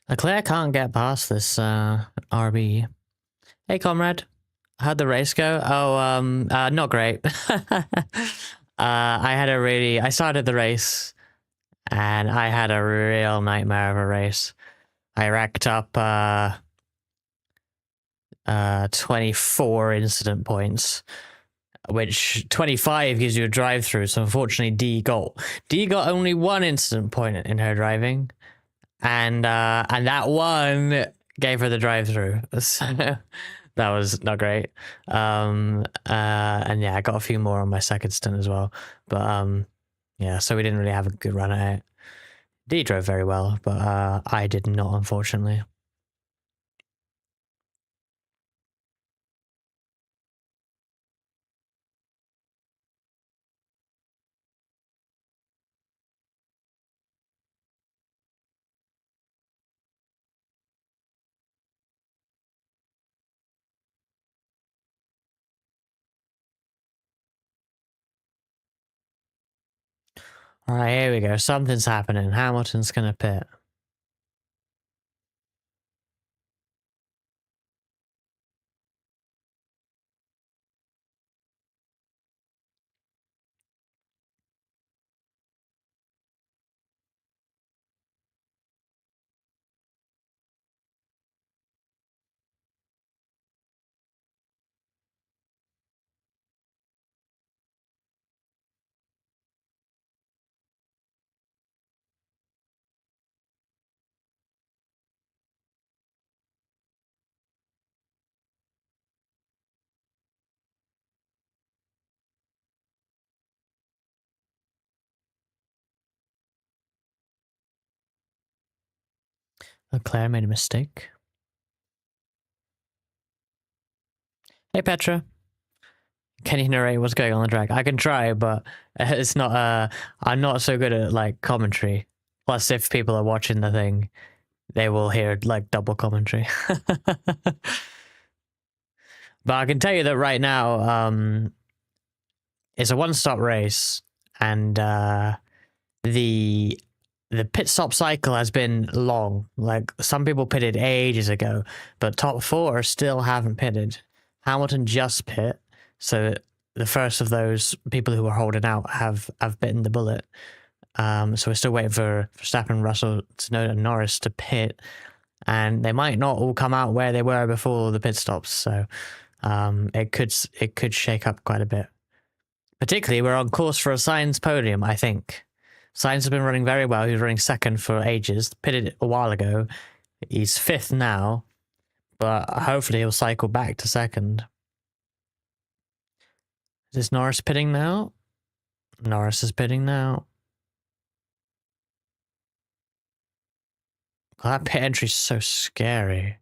Leclerc can't get past this RB. Hey, comrade. How'd the race go? Oh, not great. I started the race and I had a real nightmare of a race. I racked up 24 incident points, which 25 gives you a drive through. So unfortunately, D got only one incident point in her driving, and that one gave her the drive through. So that was not great. And yeah, I got a few more on my second stint as well. But yeah, so we didn't really have a good run at it. D drove very well, but I did not, unfortunately. All right, here we go. Something's happening. Hamilton's gonna pit. Claire made a mistake. Hey, Petra. Can you narrate what's going on the track? I can try, but it's not. I'm not so good at like commentary. Plus, if people are watching the thing, they will hear like double commentary. But I can tell you that right now, it's a one-stop race, and the pit stop cycle has been long. Like some people pitted ages ago, but top four still haven't pitted. Hamilton just pit, so the first of those people who are holding out have bitten the bullet. So we're still waiting for Verstappen, Russell, Tsunoda, and Norris to pit, and they might not all come out where they were before the pit stops. So it could shake up quite a bit. Particularly, we're on course for a Sainz podium, I think. Sainz has been running very well. He was running second for ages. Pitted a while ago. He's fifth now, but hopefully he'll cycle back to second. Is this Norris pitting now? Norris is pitting now. Oh, that pit entry's so scary.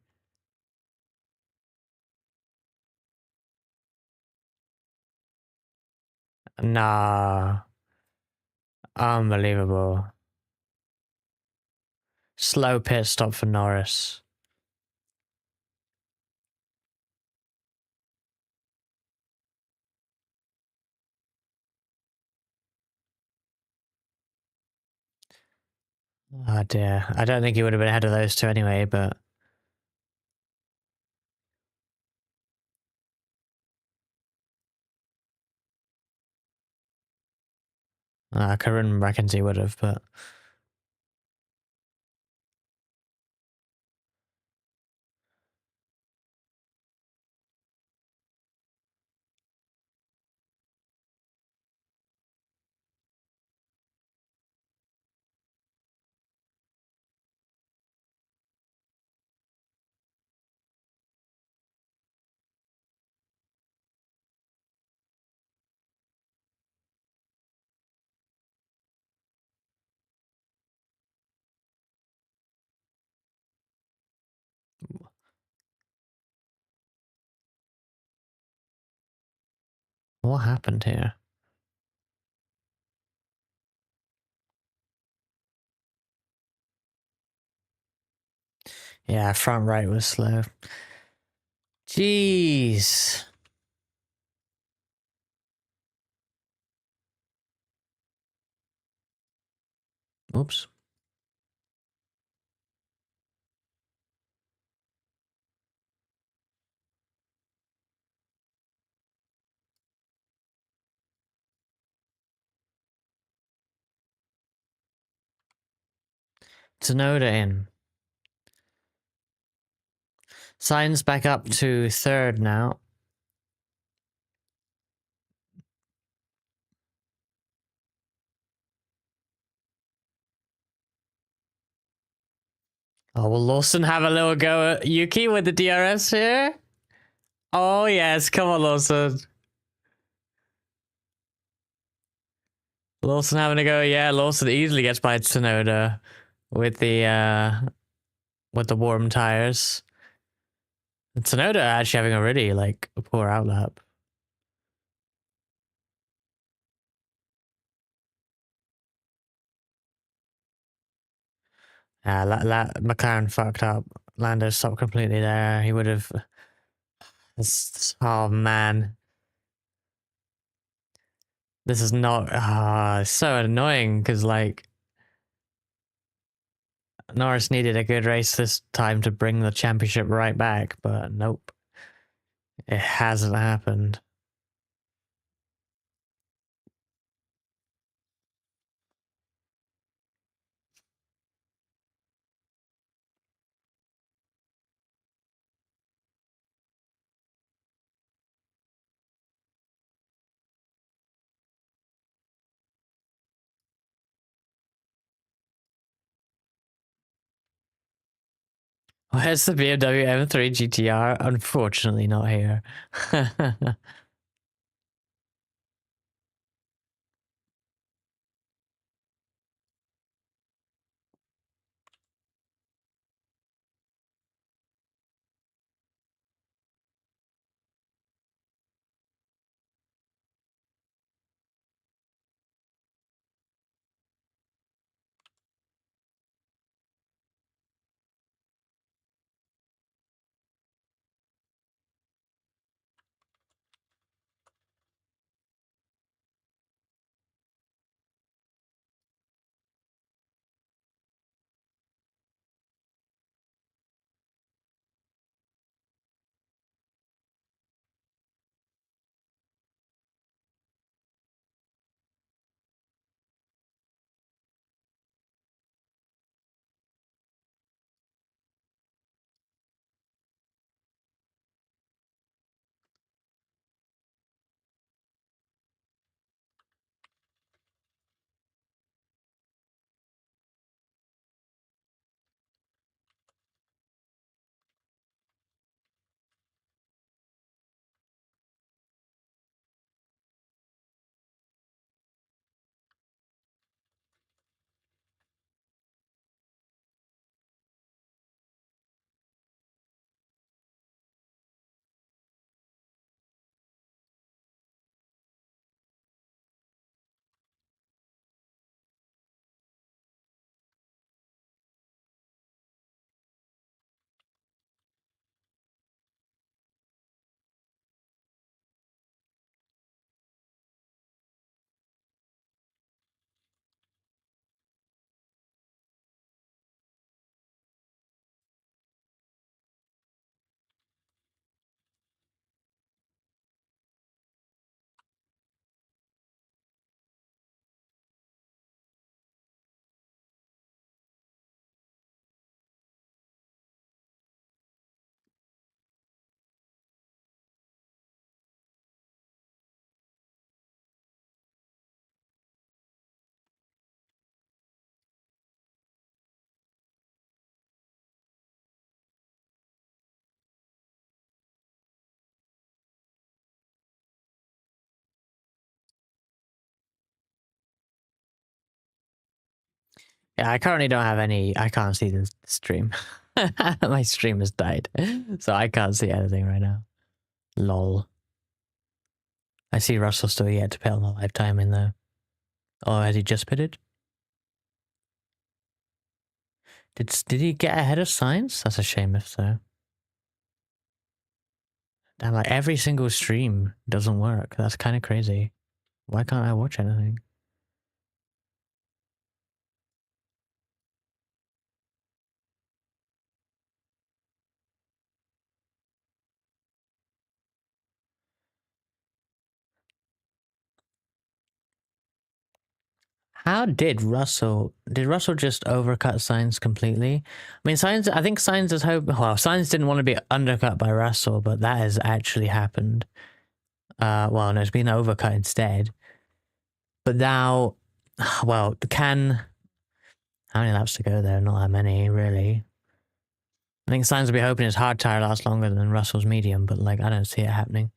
Nah. Unbelievable. Slow pit stop for Norris. Oh dear. I don't think he would have been ahead of those two anyway, but... Corinne reckons he would have, but... What happened here? Yeah, front right was slow. Jeez. Oops. Tsunoda in. Sainz back up to third now. Oh, will Lawson have a little go at Yuki with the DRS here? Oh, yes. Come on, Lawson. Lawson having a go. Yeah, Lawson easily gets by Tsunoda with the warm tires. And Tsunoda actually having a really, like, a poor outlap. McLaren fucked up. Lando stopped completely there. He would have... Oh, man. This is not... it's so annoying, because, like... Norris needed a good race this time to bring the championship right back, but nope. It hasn't happened. Where's the BMW M3 GTR? Unfortunately, not here. Yeah, I currently don't have any... I can't see the stream. My stream has died, so I can't see anything right now. Lol. I see Russell still yet to pit on the live timing though. Oh, has he just pitted? Did he get ahead of Sainz? That's a shame if so. Damn, like every single stream doesn't work. That's kind of crazy. Why can't I watch anything? How did Russell? Did Russell just overcut Sainz completely? I mean, Sainz. I think Sainz is hoping. Well, Sainz didn't want to be undercut by Russell, but that has actually happened. Well, no, it's been overcut instead. But now, well, can how many laps to go there? Not that many, really. I think Sainz will be hoping his hard tire lasts longer than Russell's medium, but like I don't see it happening.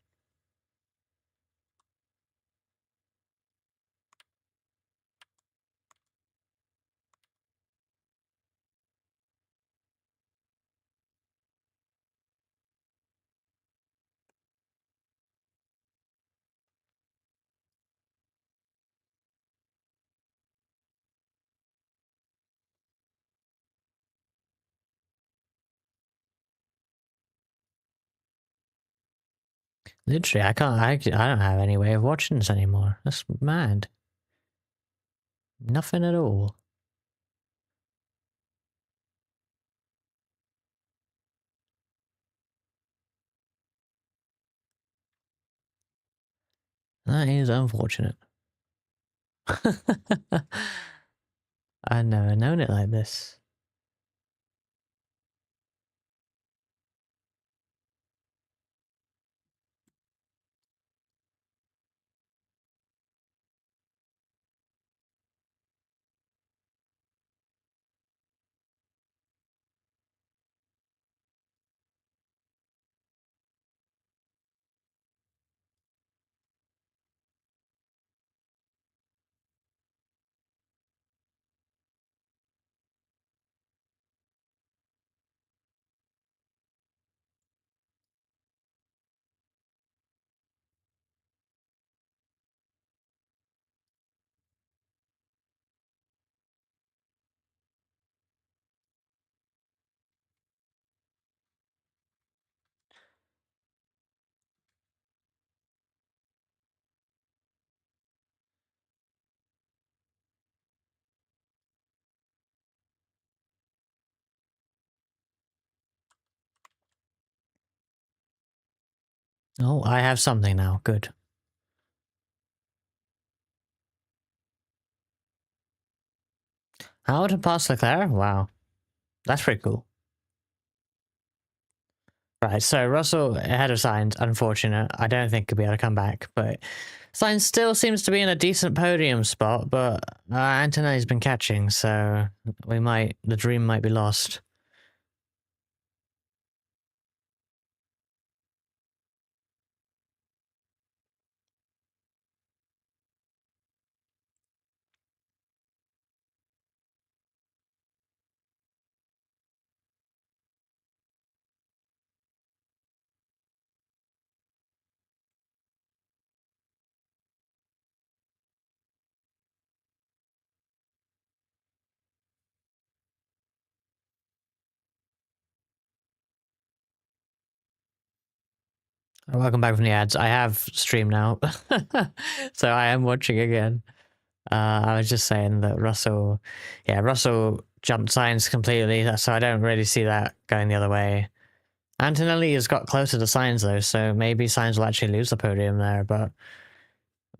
Literally, I can't. I don't have any way of watching this anymore. That's mad. Nothing at all. That is unfortunate. I've never known it like this. Oh, I have something now. Good. How to pass Leclerc? Wow. That's pretty cool. Right, so Russell ahead of Sainz, unfortunate. I don't think he'll be able to come back, but Sainz still seems to be in a decent podium spot, but Antonelli's been catching, so the dream might be lost. Welcome back from the ads. I have stream now, so I am watching again. I was just saying that Russell jumped Sainz completely, so I don't really see that going the other way. Antonelli has got closer to Sainz though, so maybe Sainz will actually lose the podium there, but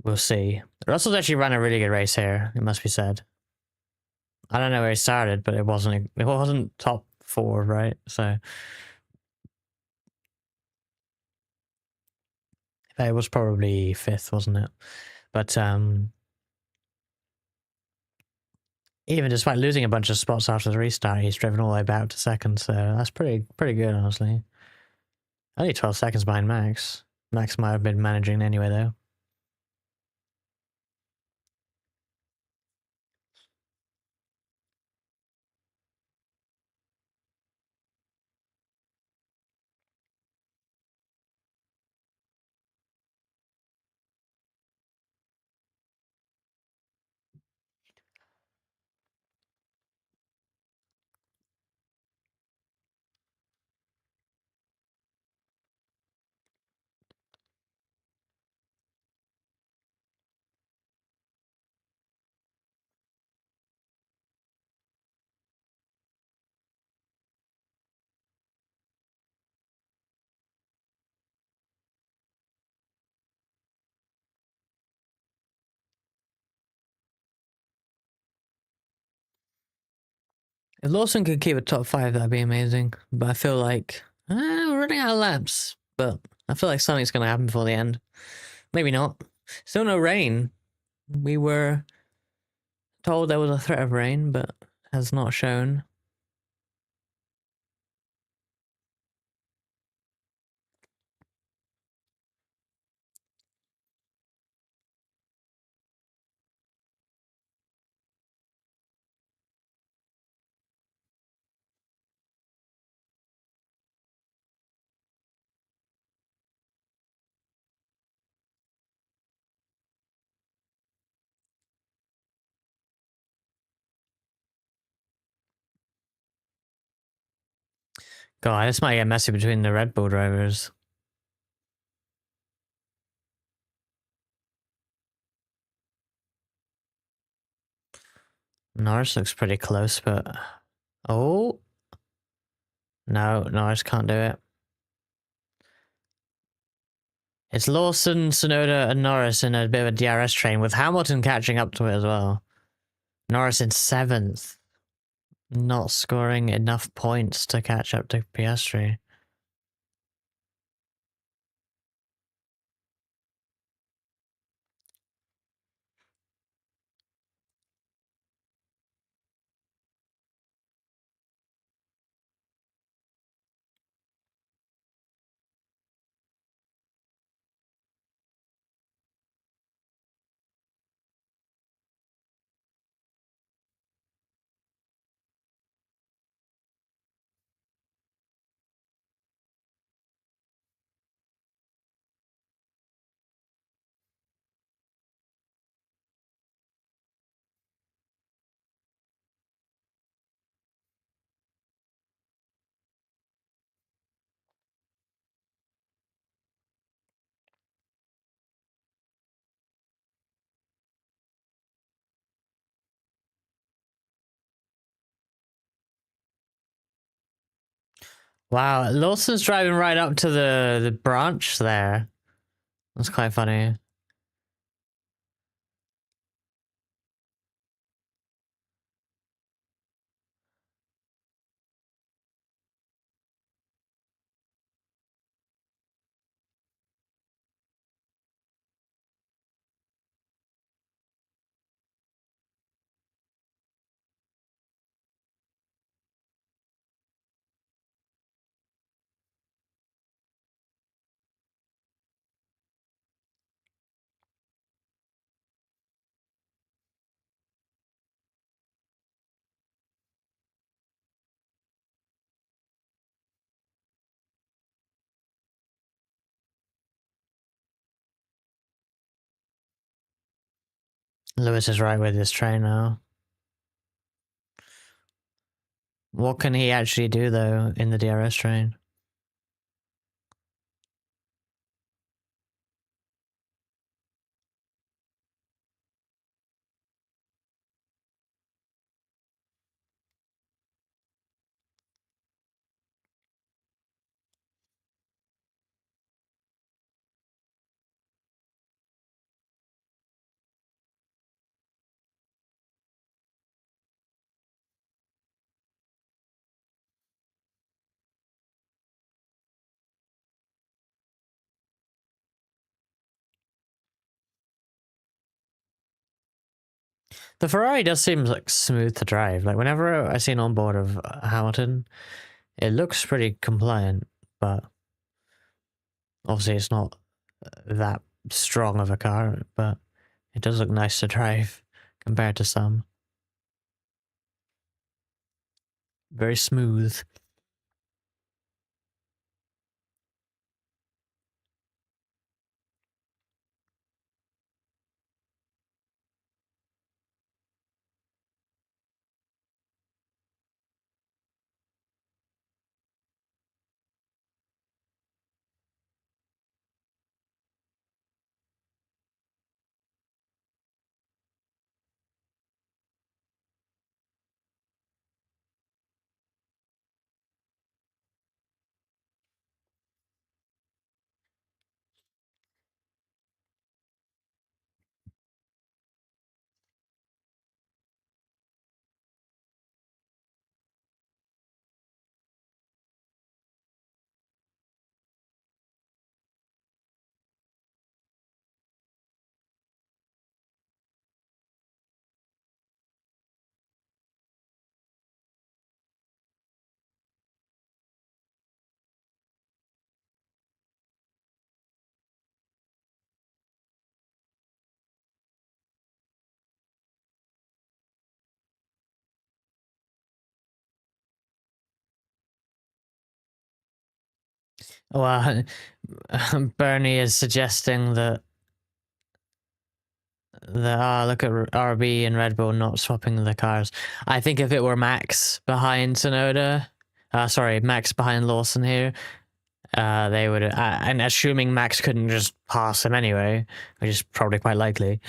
we'll see. Russell's actually run a really good race here, it must be said. I don't know where he started, but it wasn't top 4, right? So it was probably 5th, wasn't it? But even despite losing a bunch of spots after the restart, he's driven all the way back to 2nd, so that's pretty good, honestly. Only 12 seconds behind Max. Max might have been managing anyway, though. If Lawson could keep a top 5, that'd be amazing. But I feel like we're running out of laps. But I feel like something's going to happen before the end. Maybe not. Still no rain. We were told there was a threat of rain, but has not shown. God, this might get messy between the Red Bull drivers. Norris looks pretty close, but... Oh! No, Norris can't do it. It's Lawson, Sonoda, and Norris in a bit of a DRS train, with Hamilton catching up to it as well. Norris in 7th. Not scoring enough points to catch up to Piastri. Wow, Lawson's driving right up to the branch there. That's quite funny. Lewis is right with his train now. What can he actually do, though, in the DRS train? The Ferrari does seem like smooth to drive. Like whenever I see an onboard of Hamilton, it looks pretty compliant, but obviously it's not that strong of a car, but it does look nice to drive compared to some. Very smooth. Well, Bernie is suggesting that look at RB and Red Bull not swapping the cars. I think if it were Max behind Tsunoda, sorry, Max behind Lawson here, they would, and assuming Max couldn't just pass him anyway, which is probably quite likely,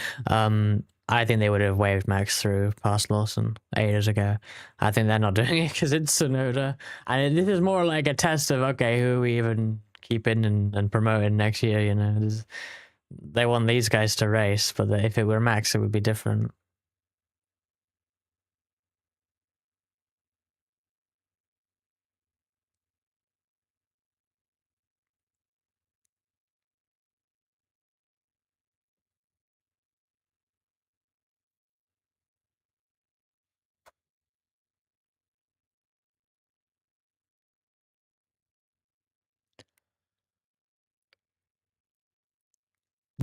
I think they would have waved Max through past Lawson ages ago. I think they're not doing it because it's Tsunoda. And this is more like a test of, okay, who are we even keeping and promoting next year, you know? They want these guys to race, but if it were Max, it would be different.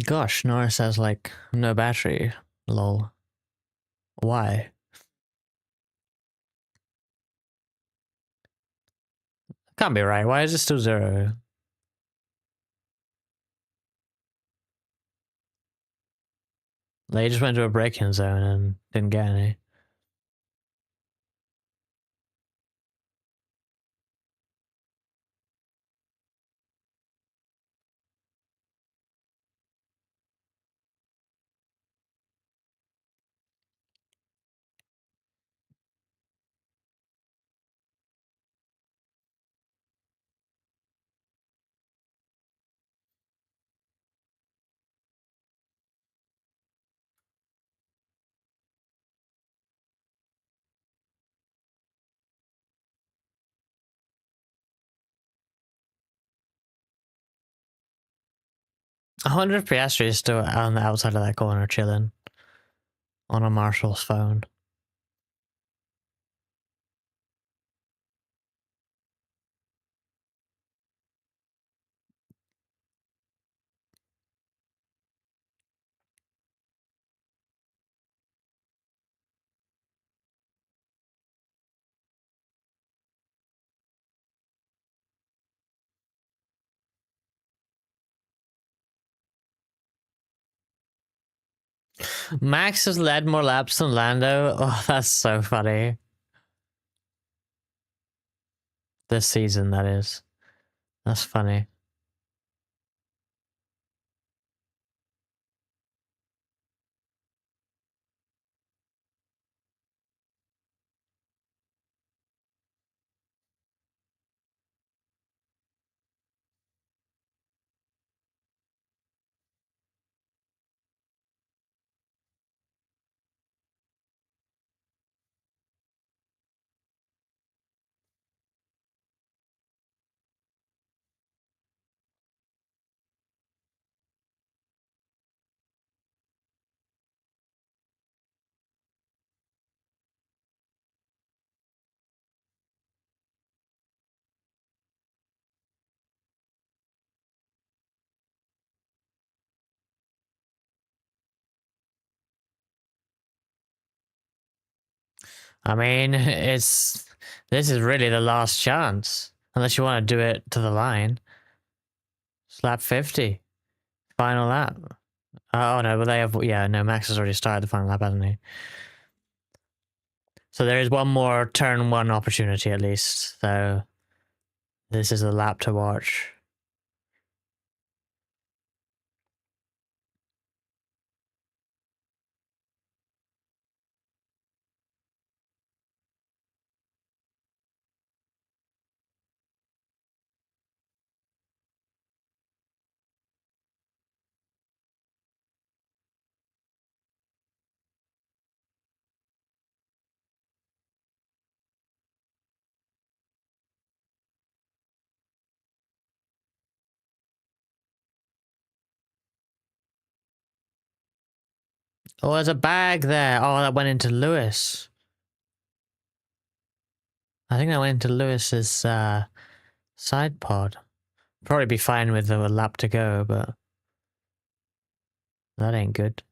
Gosh, Norris has like no battery. Lol. Why? Can't be right. Why is it still 0? They just went to a braking zone and didn't get any. I wonder if Piastri is still on the outside of that corner chilling on a Marshall's phone. Max has led more laps than Lando. Oh, that's so funny. This season, that is. That's funny. I mean, this is really the last chance. Unless you want to do it to the line. Slap 50. Final lap. Oh no, but they have, yeah, no, Max has already started the final lap, hasn't he? So there is one more turn 1 opportunity at least. So this is a lap to watch. Oh, there's a bag there. Oh, that went into Lewis. I think that went into Lewis's side pod. Probably be fine with a lap to go, but that ain't good.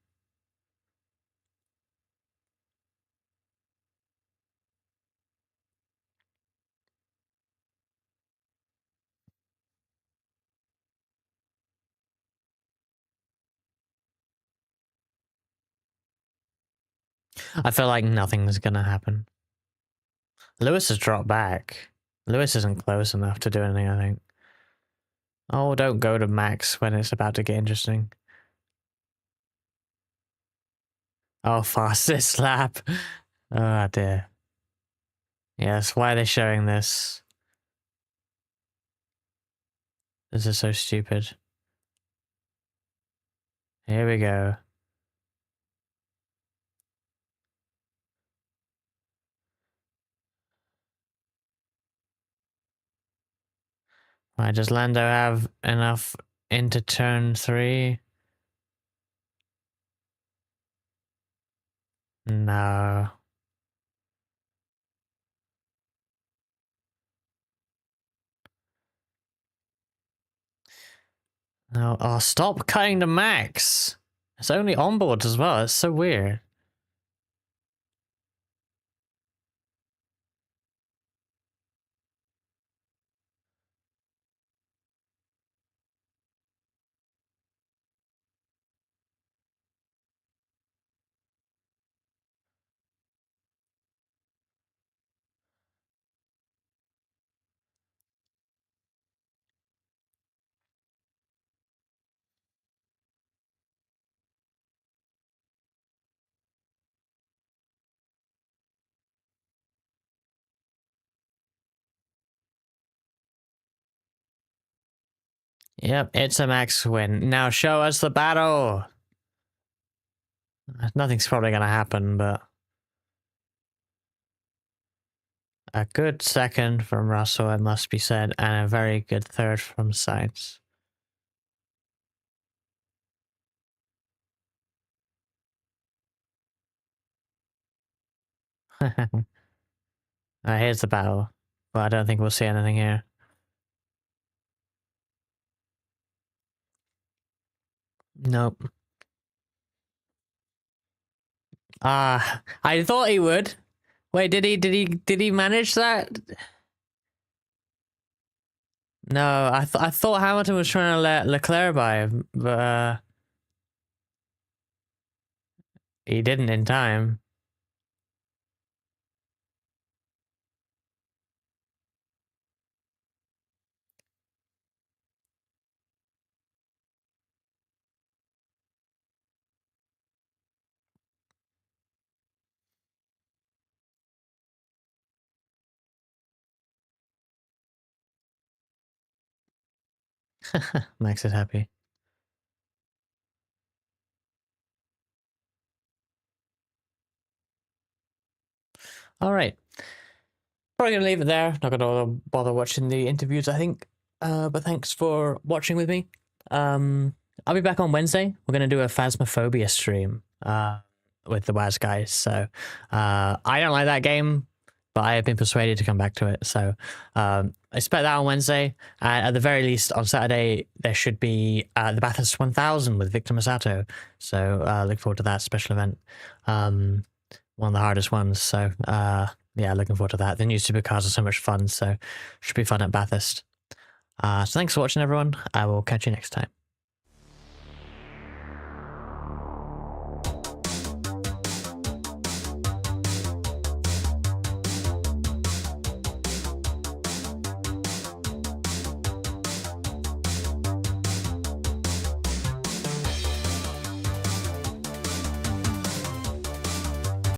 I feel like nothing's gonna happen. Lewis has dropped back. Lewis isn't close enough to do anything, I think. Oh, don't go to max when it's about to get interesting. Oh, fastest lap. Oh, dear. Yes, why are they showing this? This is so stupid. Here we go. Right, does Lando have enough into turn 3? No. No. Oh, stop cutting to max. It's only onboard as well. It's so weird. Yep, it's a max win. Now show us the battle. Nothing's probably going to happen, but a good second from Russell, it must be said, and a very good third from Sainz. Here's the battle, but I don't think we'll see anything here. Nope. I thought he would. Wait, did he manage that? No, I thought Hamilton was trying to let Leclerc by, but he didn't in time. Max is happy. All right. Probably gonna leave it there. Not gonna bother watching the interviews, I think. But thanks for watching with me. I'll be back on Wednesday. We're gonna do a Phasmophobia stream with the Waz guys. So I don't like that game, but I have been persuaded to come back to it. So expect that on Wednesday. At the very least, on Saturday there should be the Bathurst 1000 with Victor Masato. So look forward to that special event. One of the hardest ones. So yeah, looking forward to that. The new supercars are so much fun, so should be fun at Bathurst. So thanks for watching, everyone. I will catch you next time.